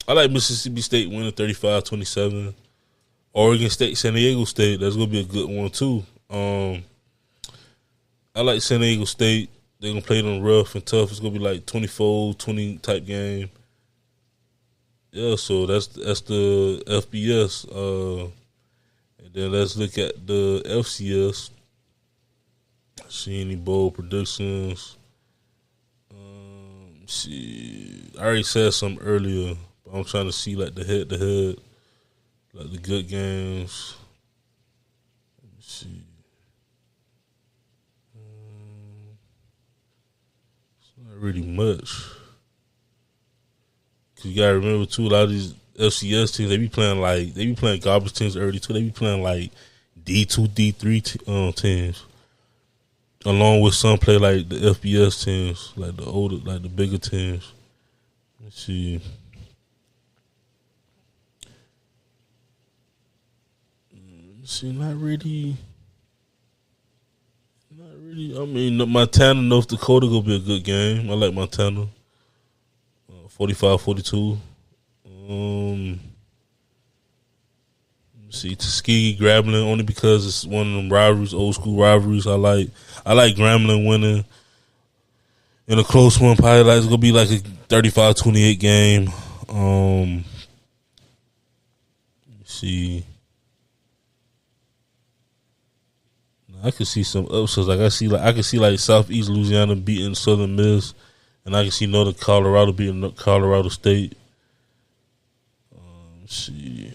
I like Mississippi State winning 35-27. Oregon State, San Diego State, that's gonna be a good one too. I like San Diego State. They're gonna play them rough and tough. It's gonna be like 24-20 type game. Yeah, so that's the FBS. And then let's look at the FCS. See any bold predictions? See, I already said some earlier. But I'm trying to see like the head to head, like the good games. Let me see. It's not really much. Cause you gotta remember too, a lot of these FCS teams they be playing garbage teams early too. They be playing like D2, D3 teams, along with some play like the FBS teams, like the older, like the bigger teams. Let's see. Not really. I mean, Montana, North Dakota gonna be a good game. I like Montana. 45-42. See Tuskegee, Grambling, only because it's one of them rivalries, old school rivalries. I like Grambling winning in a close one. Probably like it's gonna be like a 35-28 game. Let me see. I could see some upsets. I can see like Southeast Louisiana beating Southern Miss, and I can see Northern Colorado beating Colorado State. Let's see.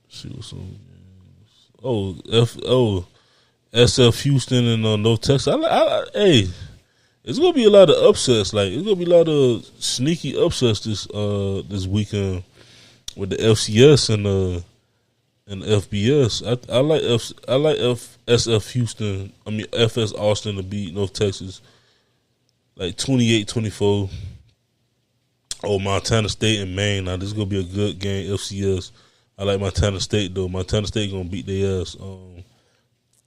See what's on. SF Houston and North Texas. Hey, it's gonna be a lot of upsets. Like it's gonna be a lot of sneaky upsets this weekend with the FCS and FBS. I like SF Houston. I mean FS Austin to beat North Texas like 28-24. Oh, Montana State and Maine. Now this is gonna be a good game. FCS. I like Montana State though. Montana State gonna beat their ass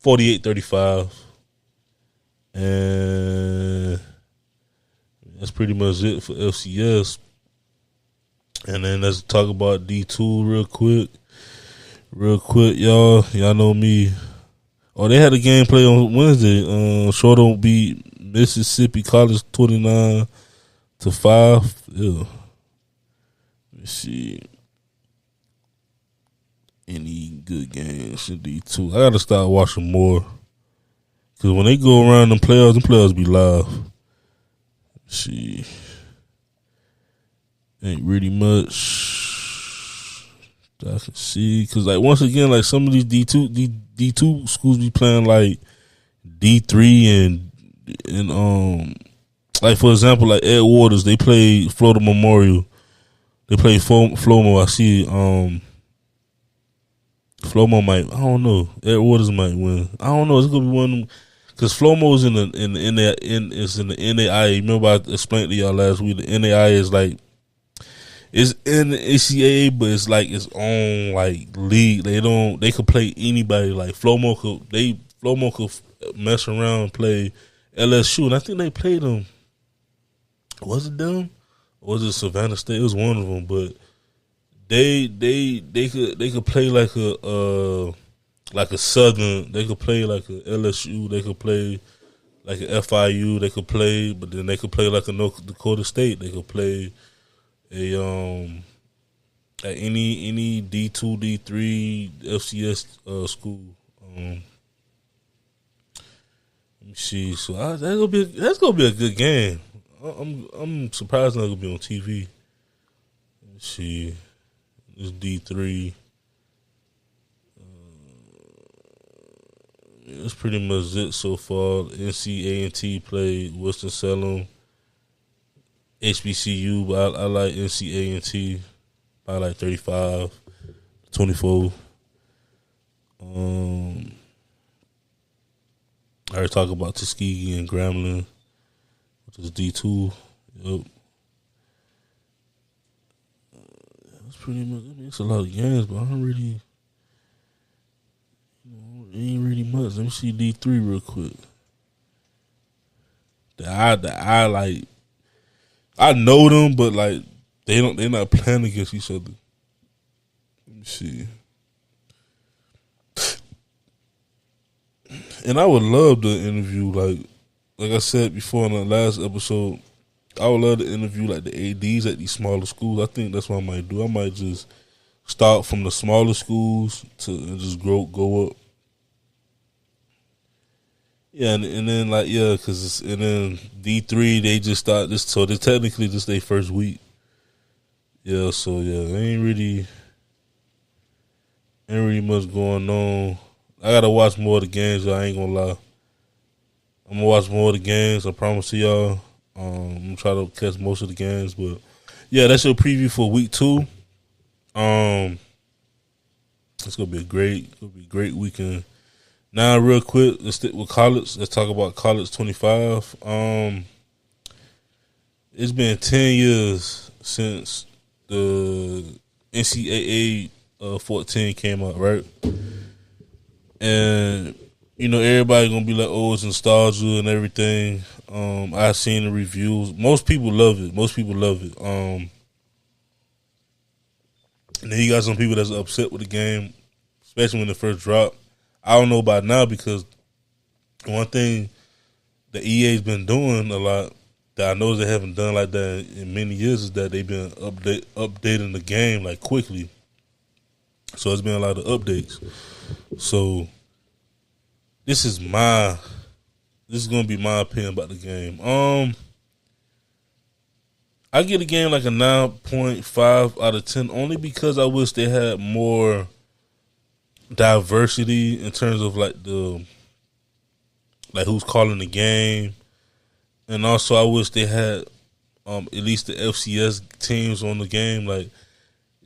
48-35. And that's pretty much it for FCS. And then let's talk about D2 real quick. Real quick, y'all. Y'all know me. Oh, they had a game play on Wednesday. Shorto beat Mississippi College 29-5. Yeah. Let me see. Any good games in D2. I gotta start watching more. Cause when they go around them players be live. Let's see. Ain't really much that I can see. Cause like once again, like some of these D2 schools be playing like D3 and like for example, like Ed Waters, they play Florida Memorial. They play Flomo. I see Flomo might. I don't know. Ed Waters might win. I don't know. It's gonna be one of them because Flomo's in the NAIA. Remember I explained to y'all last week. The NAIA is like it's in the ACAA, but it's like its own like league. They could play anybody. Like Flomo could mess around and play LSU, and I think they played them. Was it them? Or was it Savannah State? It was one of them, but. They could play like a Southern. They could play like a LSU. They could play like a FIU. They could play, but then they could play like a North Dakota State. They could play a at any D2, D3, FCS school. Let me see. So that's gonna be a good game. I'm surprised it's not gonna be on TV. Let me see. It's D3. That's pretty much it so far. NC-A&T played Winston-Salem. HBCU, but I like NC-A&T by like 35-24. I already talked about Tuskegee and Grambling, which is D2. Yep. Pretty much, I mean, it's a lot of games, but I don't really, it ain't really much. Let me see D3 real quick. I like, I know them, but like they're not playing against each other. Let me see. And I would love to interview, like I said before in the last episode. I would love to interview like the ADs at these smaller schools. I think that's what I might do. I might just start from the smaller schools and just go up. Yeah, and then like and then D3 they just start this, so they technically just their first week. Yeah, so yeah, ain't really much going on. I gotta watch more of the games. I ain't gonna lie. I'm gonna watch more of the games. I promise to y'all. I'm gonna try to catch most of the games, but yeah, that's your preview for week 2. It's gonna be a great weekend. Now, real quick, let's stick with college. Let's talk about college 25. It's been 10 years since the NCAA 14 came out, right? And everybody gonna be like, "Oh, it's nostalgia and everything." I've seen the reviews. Most people love it. And then you got some people that's upset with the game, especially when it first dropped. I don't know about now because one thing the EA's been doing a lot that I know they haven't done like that in many years is that they've been updating the game like quickly. So it's been a lot of updates. So this is gonna be my opinion about the game. I give the game like a 9.5 out of 10 only because I wish they had more diversity in terms of like who's calling the game, and also I wish they had at least the FCS teams on the game. Like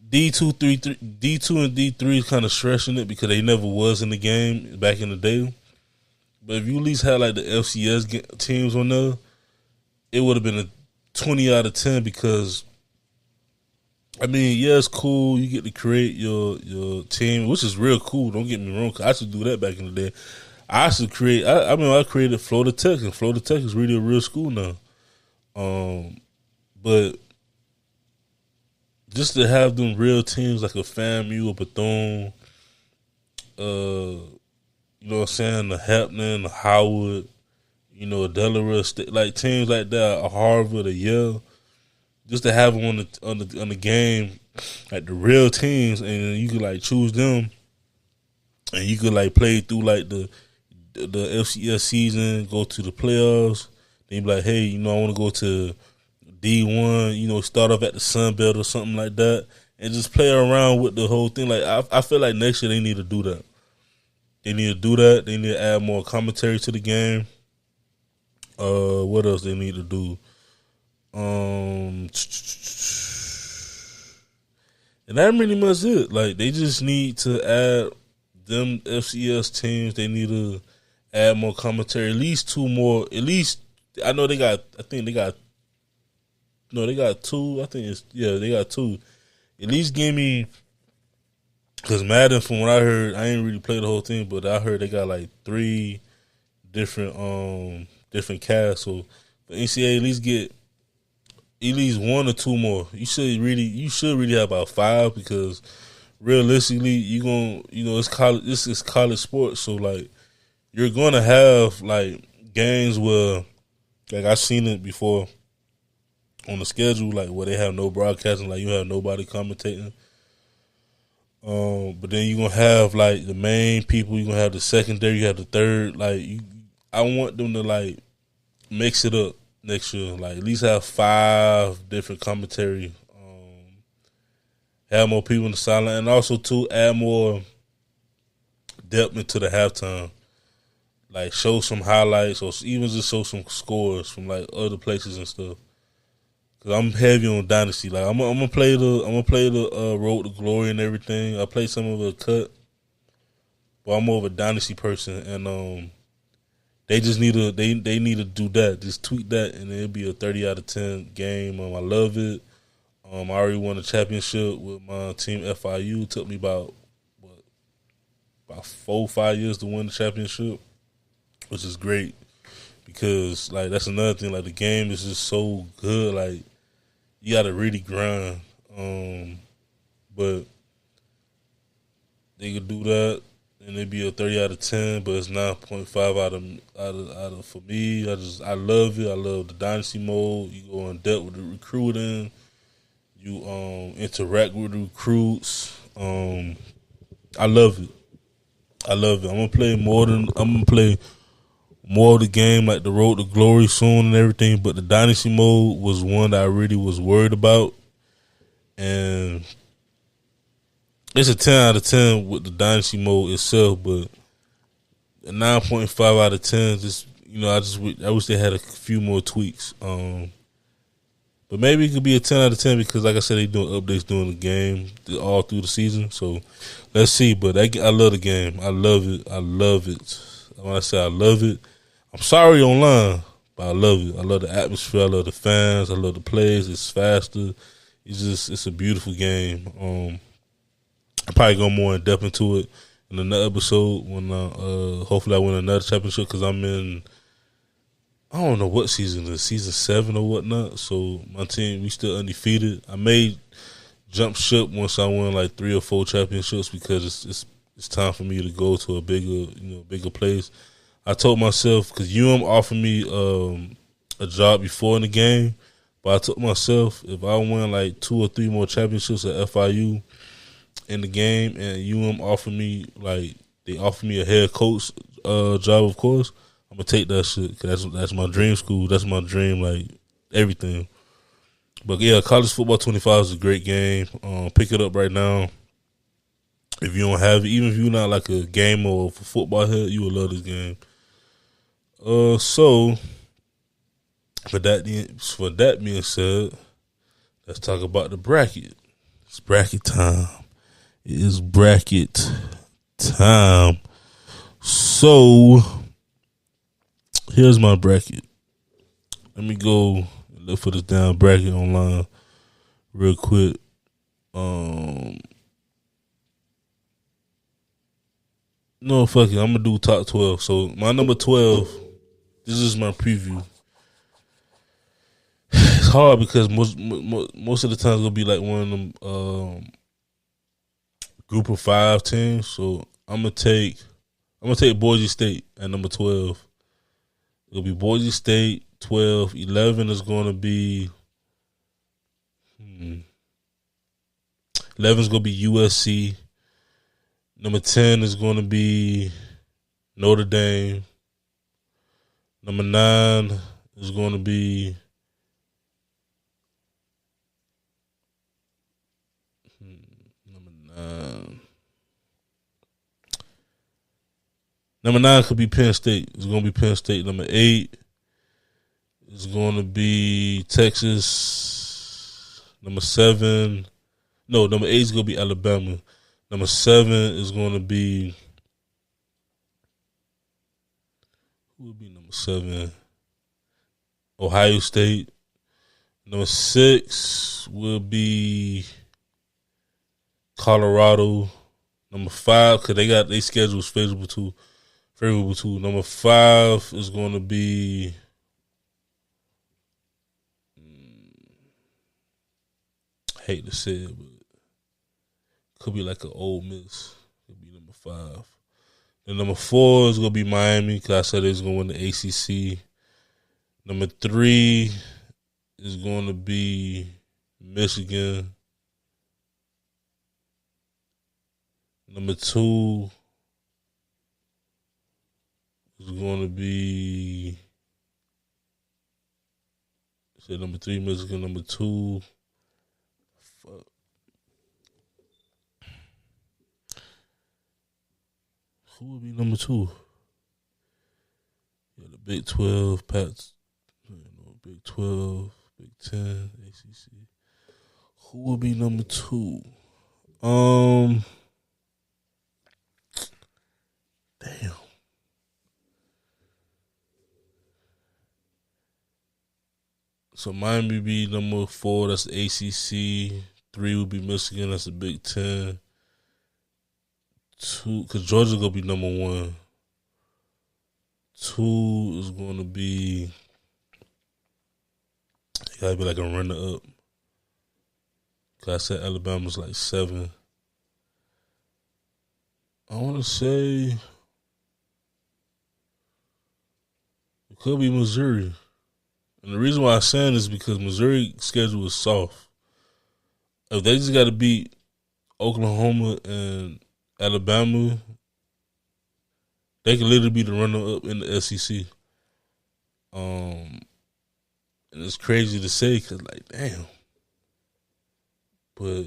D2 and D3 is kind of stretching it because they never was in the game back in the day. But if you at least had like the FCS teams on there, it would have been a 20 out of 10 because I mean, yeah, it's cool. You get to create your team, which is real cool. Don't get me wrong. 'Cause I used to do that back in the day. I used to create. I created Florida Tech, and Florida Tech is really a real school now. But just to have them real teams like a FAMU, a Bethune, you know what I'm saying, a Hampton, a Howard, you know, a Delaware State, like teams like that, a Harvard, a Yale, just to have them on the game, like the real teams, and you could like choose them, and you could like play through like the FCS season, go to the playoffs. Then you be like, hey, you know, I want to go to D1, you know, start off at the Sun Belt or something like that, and just play around with the whole thing. Like I feel like next year they need to do that. They need to do that. They need to add more commentary to the game. What else they need to do? And that pretty much it. Like they just need to add them FCS teams. They need to add more commentary. At least two more. At least I know they got. I think they got. No, they got two. I think it's they got two. At least give me. Because Madden, from what I heard, I ain't really played the whole thing, but I heard they got like three different casts. So for NCAA, at least get at least one or two more. You should really have about five, because realistically, it's college. This is college sports, so like you're gonna have like games where, like I've seen it before on the schedule, like where they have no broadcasting, like you have nobody commentating. But then you're gonna have like the main people, you're gonna have the secondary, you have the third. I want them to like mix it up next year. Like at least have five different commentary. Have more people in the sideline, and also to add more depth into the halftime. Like show some highlights, or even just show some scores from like other places and stuff. Cause I'm heavy on Dynasty. Like I'm gonna play the Road to Glory and everything. I play some of it cut, but I'm more of a Dynasty person, and they just need to they need to do that. Just tweak that, and it'll be a 30 out of 10 game. I love it. I already won a championship with my team FIU. It took me about 4 or 5 years to win the championship, which is great, because like that's another thing. Like the game is just so good. Like you got to really grind. But they could do that, and it'd be a 30 out of 10, but it's 9.5 out of for me. I love it. I love the dynasty mode. You go in depth with the recruiting. You interact with the recruits. I love it. I'm gonna play more of the game, like the Road to Glory soon and everything. But the dynasty mode was one that I really was worried about, and it's a 10 out of 10 with the dynasty mode itself. But a 9.5 out of 10, just I wish they had a few more tweaks. But maybe it could be a 10 out of 10, because, like I said, they doing updates during the game all through the season. So let's see. But I love the game. I love it. When I say I love it, I'm sorry online, but I love it. I love the atmosphere. I love the fans. I love the plays. It's faster. It's a beautiful game. I'll probably go more in depth into it in another episode when hopefully I win another championship, because I'm in, I don't know what season it is, season 7 or whatnot. So my team, we still undefeated. I may jump ship once I win like 3 or 4 championships, because it's time for me to go to a bigger place. I told myself, because offered me a job before in the game, but I told myself if I win like 2 or 3 more championships at FIU in the game, and offered me a head coach job, of course, I'm gonna take that shit, because that's my dream school. That's my dream, like everything. But yeah, College Football 25 is a great game. Pick it up right now. If you don't have it, even if you're not like a gamer or football head, you will love this game. So for that being said, let's talk about the bracket. It's bracket time. It is bracket time. So here's my bracket. Let me go look for this damn bracket online real quick. Um, no, fuck it. I'm gonna do top 12. So my number 12. This is my preview. It's hard because most of the time it's gonna be like one of them group of 5 teams. So I'm gonna take Boise State at number 12. It'll be Boise State 12. 11 is gonna be 11 is gonna be USC. Number 10 is gonna be Notre Dame. Number 9 is gonna be number 9. Number 9 could be Penn State. It's gonna be Penn State. Number 8 is gonna be Texas. Number 7. No, number 8 is gonna be Alabama. Number 7 is gonna be who would be number 7? Ohio State. Number 6 will be Colorado. Number 5, because they schedule's favorable too. Number 5 is going to be I hate to say it, but could be like an Ole Miss. Could be number 5. And number 4 is going to be Miami, because I said it's going to win the ACC. Number 3 is going to be Michigan. Number 2 is going to be, say number 3 Michigan. Number 2, fuck. Who would be number 2? Yeah, the Big 12, Pats. Big 12, Big 10, ACC. Who would be number 2? Damn. So Miami be number 4. That's the ACC. 3 would be Michigan. That's the Big 10. 2, because Georgia gonna be number 1. 2 is going to be. It gotta be like a runner up. Cause I said Alabama's like 7. I want to say it could be Missouri. And the reason why I'm saying is because Missouri schedule is soft. If they just got to beat Oklahoma and Alabama, they can literally be the runner up in the SEC. And it's crazy to say because, like, damn. But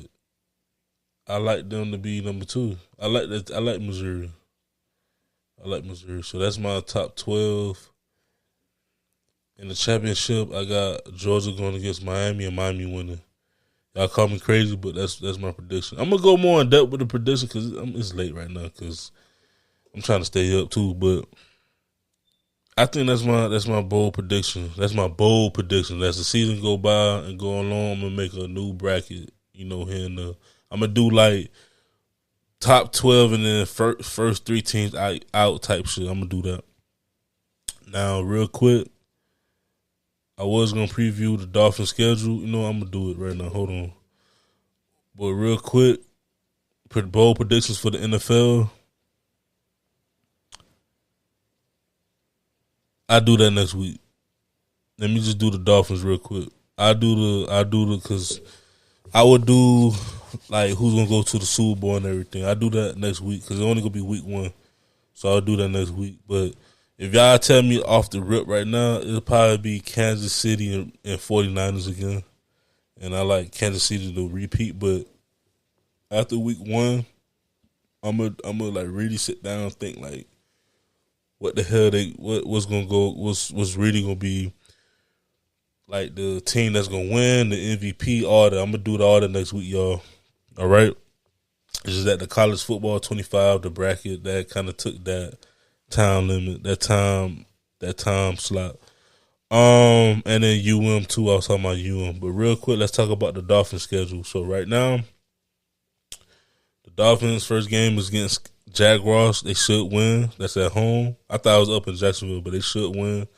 I like them to be number 2. I like that. I like Missouri. So that's my top 12. In the championship, I got Georgia going against Miami and Miami winning. Y'all call me crazy, but that's my prediction. I'm gonna go more in depth with the prediction because it's late right now because I'm trying to stay up too. But I think that's my bold prediction. That's my bold prediction. As the season go by and go along, I'm gonna make a new bracket. Here and there. I'm gonna do like top 12 and then first 3 teams out type shit. I'm gonna do that. Now, real quick, I was gonna preview the Dolphins schedule. I'm gonna do it right now. Hold on. But real quick, bold predictions for the NFL. I do that next week. Let me just do the Dolphins real quick. I do the because I would do like who's gonna go to the Super Bowl and everything. I do that next week because it's only gonna be week 1, so I'll do that next week. But if y'all tell me off the rip right now, it'll probably be Kansas City and 49ers again. And I like Kansas City to repeat, but after week 1, I'm gonna like really sit down and think like what the hell what's gonna go what's really gonna be like the team that's gonna win, the MVP, all that. I'm gonna do all that next week, y'all. All right. It's just that the college football 25, the bracket that kind of took that time limit, that time slot. And then UM too. I was talking about UM, but real quick, let's talk about the Dolphins schedule. So right now, Dolphins' first game is against Jaguars. They should win. That's at home. I thought I was up in Jacksonville, but they should win.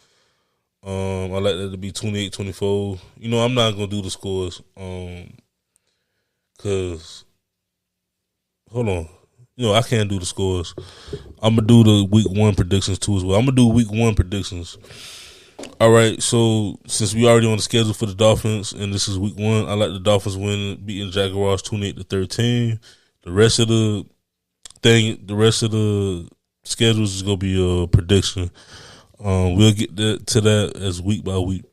I like that to be 28-24. You know, I'm not gonna do the scores. Cause hold on. You know, I can't do the scores. I'm gonna do the week 1 predictions too as well. I'm gonna do week 1 predictions. All right, so since we already on the schedule for the Dolphins and this is week 1, I like the Dolphins winning, beating Jaguars 28-13. The rest of the schedules is gonna be a prediction. We'll get to that as week by week.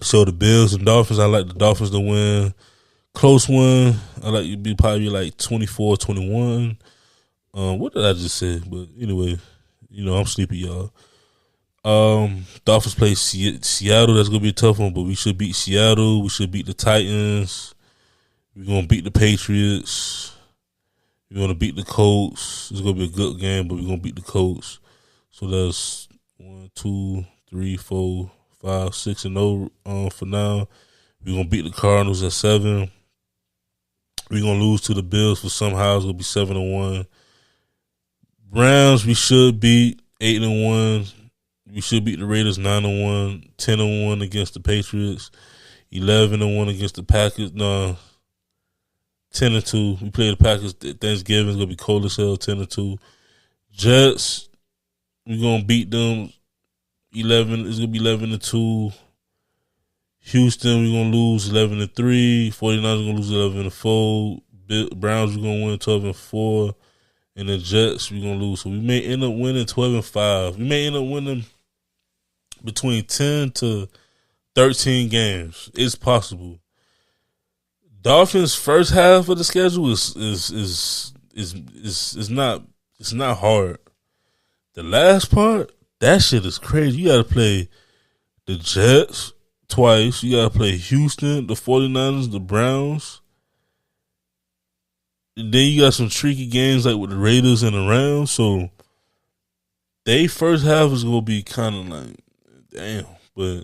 So the Bills and Dolphins, I like the Dolphins to win. Close one, I like it be probably like 24-21. What did I just say? But anyway, you know I'm sleepy, y'all. Dolphins play Seattle. That's gonna be a tough one, but we should beat Seattle. We should beat the Titans. We're gonna beat the Patriots. We're gonna beat the Colts. It's gonna be a good game, but we're gonna beat the Colts. So that's 1, 2, 3, 4, 5, 6-0 for now. We're gonna beat the Cardinals at 7. We're gonna lose to the Bills for somehow it's gonna be 7-1. Browns we should beat 8-1. We should beat the Raiders 9-1, 10-1 against the Patriots, 11-1 against the Packers. No, 10-2. We play the Packers Thanksgiving. It's gonna be cold as hell. 10-2. Jets, we're gonna beat them 11. It's gonna be 11-2. Houston, we're gonna lose 11-3. 49ers are gonna lose 11-4. Browns, we're gonna win 12-4. And the Jets, we're gonna lose. So we may end up winning 12-5. We may end up winning between 10 to 13 games. It's possible. Dolphins' first half of the schedule is not hard. The last part, that shit is crazy. You gotta play the Jets twice. You gotta play Houston, the 49ers, the Browns. And then you got some tricky games like with the Raiders and the Rams. So they first half is gonna be kind of like, damn. But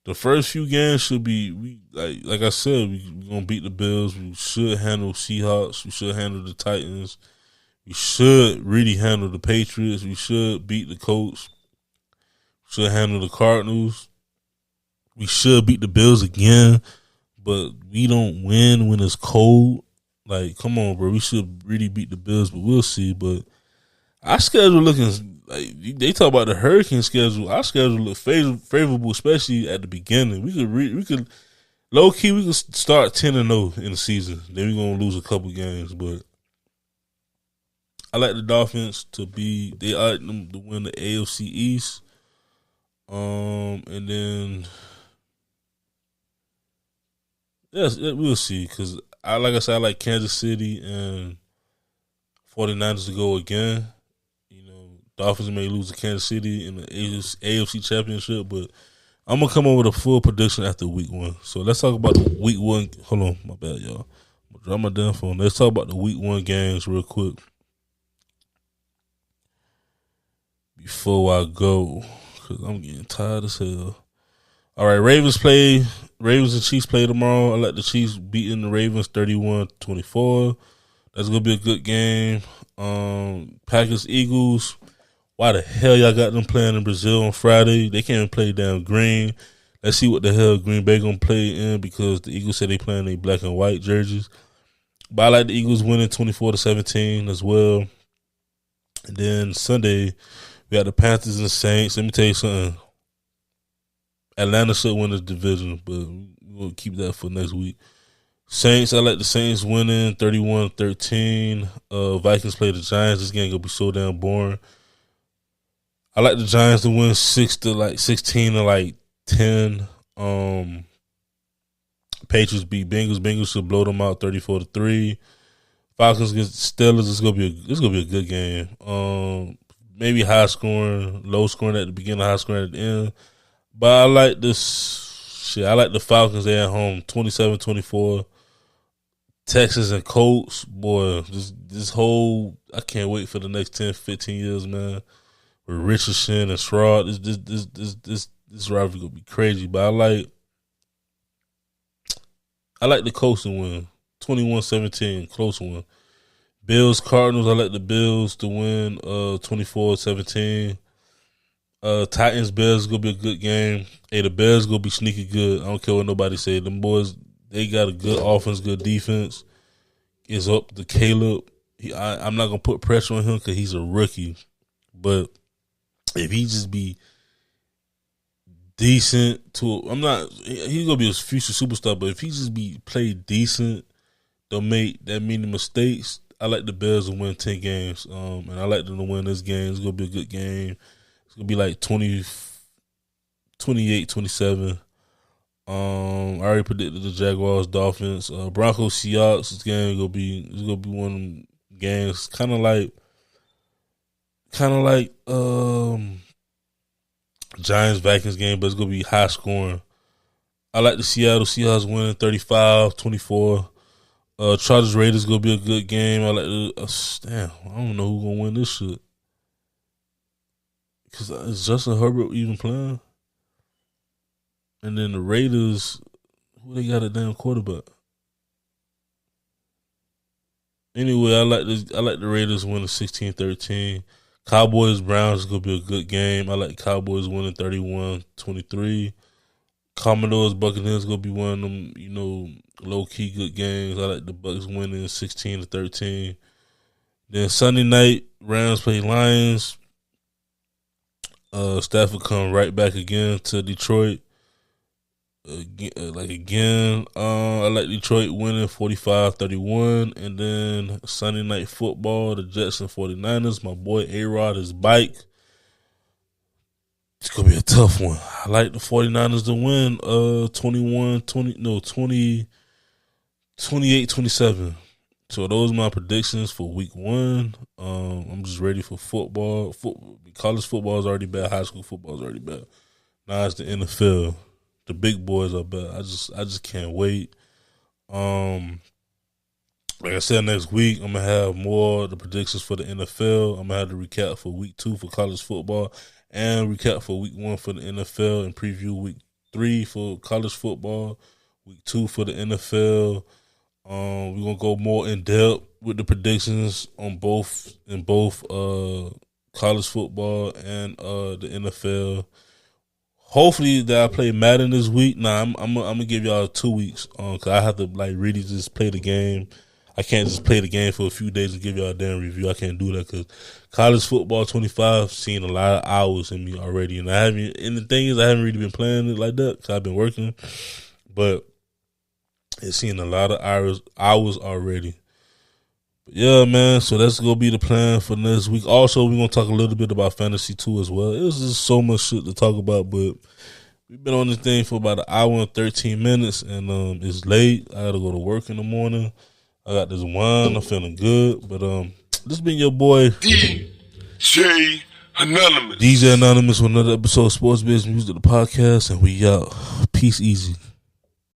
the first few games should be like I said, we gonna beat the Bills. We should handle Seahawks. We should handle the Titans. We should really handle the Patriots. We should beat the Colts. We should handle the Cardinals. We should beat the Bills again. But we don't win when it's cold. Like, come on, bro. We should really beat the Bills, but we'll see. But our schedule looking like they talk about the Hurricane schedule. Our schedule look favorable, especially at the beginning. We could low key we could start 10-0 in the season. Then we're gonna lose a couple games, but I like the Dolphins to win the AFC East. And then yes, we'll see because I like Kansas City and 49ers to go again. You know, Dolphins may lose to Kansas City in the AFC Championship, but I'm going to come up with a full prediction after week 1. So let's talk about the week 1. Hold on, my bad, y'all. I'm going to drop my damn phone. Let's talk about the week 1 games real quick before I go because I'm getting tired as hell. All right, Ravens and Chiefs play tomorrow. I like the Chiefs beating the Ravens 31-24. That's gonna be a good game. Packers Eagles. Why the hell y'all got them playing in Brazil on Friday? They can't even play down Green. Let's see what the hell Green Bay gonna play in because the Eagles said they playing their black and white jerseys. But I like the Eagles winning 24-17 as well. And then Sunday we got the Panthers and the Saints. Let me tell you something. Atlanta should win this division, but we'll keep that for next week. Saints, I like the Saints winning 31-13. Vikings play the Giants. This game gonna be so damn boring. I like the Giants to win 16-10. Patriots beat Bengals. Bengals should blow them out 34-3. Falcons against Steelers. It's gonna be a good game. Maybe high scoring, low scoring at the beginning, high scoring at the end. But I like this shit. I like the Falcons. They're at home 27-24. Texans and Colts, boy, this whole I can't wait for the next 10, 15 years, man. With Richardson and Sherrod, this rivalry gonna be crazy. But I like the Colts to win 21-17, close one. Bills Cardinals. I like the Bills to win 24-17. Titans Bears gonna be a good game. Hey, the Bears gonna be sneaky good. I don't care what nobody say. Them boys, they got a good offense, good defense. It's up to Caleb. I'm not gonna put pressure on him because he's a rookie. But if he just be decent he's gonna be a future superstar. But if he just be play decent, don't make that many mistakes. I like the Bears to win 10 games. And I like them to win this game. It's gonna be a good game. It's gonna be like 28-27. I already predicted the Jaguars, Dolphins, Broncos, Seahawks. This game is gonna be one of them games, kind of like Giants Vikings game, but it's gonna be high scoring. I like the Seattle Seahawks winning 35-24. Chargers Raiders gonna be a good game. I like the I don't know who's gonna win this shit. Cause is Justin Herbert even playing? And then the Raiders, who they got a damn quarterback? Anyway, I like the Raiders winning 16-13. Cowboys Browns is gonna be a good game. I like Cowboys winning 31-23. Commodores Buccaneers gonna be one of them, low key good games. I like the Bucks winning 16-13. Then Sunday night, Rams play Lions. Stafford come right back again to Detroit. Again, I like Detroit winning 45-31. And then Sunday night football, the Jets and 49ers. My boy A-Rod is bike. It's going to be a tough one. I like the 49ers to win 28-27. So those are my predictions for week 1. I'm just ready for football. College football is already bad. High school football is already bad. Now it's the NFL. The big boys are bad. I just can't wait. Like I said, next week I'm gonna have more of the predictions for the NFL. I'm gonna have the recap for week 2 for college football and recap for week 1 for the NFL and preview week 3 for college football, week 2 for the NFL. We're gonna go more in depth with the predictions on both college football and the NFL. Hopefully that I play Madden this week. I'm gonna give y'all 2 weeks cause I have to really just play the game. I can't just play the game for a few days and give y'all a damn review. I can't do that because college football 25 seen a lot of hours in me already, and the thing is I haven't really been playing it like that because I've been working, but it's seen a lot of hours already. But yeah, man. So that's gonna be the plan for next week. Also, we're gonna talk a little bit about fantasy too as well. It was just so much shit to talk about, but we've been on this thing for about an hour and 13 minutes, and it's late. I gotta go to work in the morning. I got this wine. I'm feeling good, but this been your boy DJ Anonymous. DJ Anonymous with another episode of Sports Biz Music, the podcast, and we out. Peace, easy.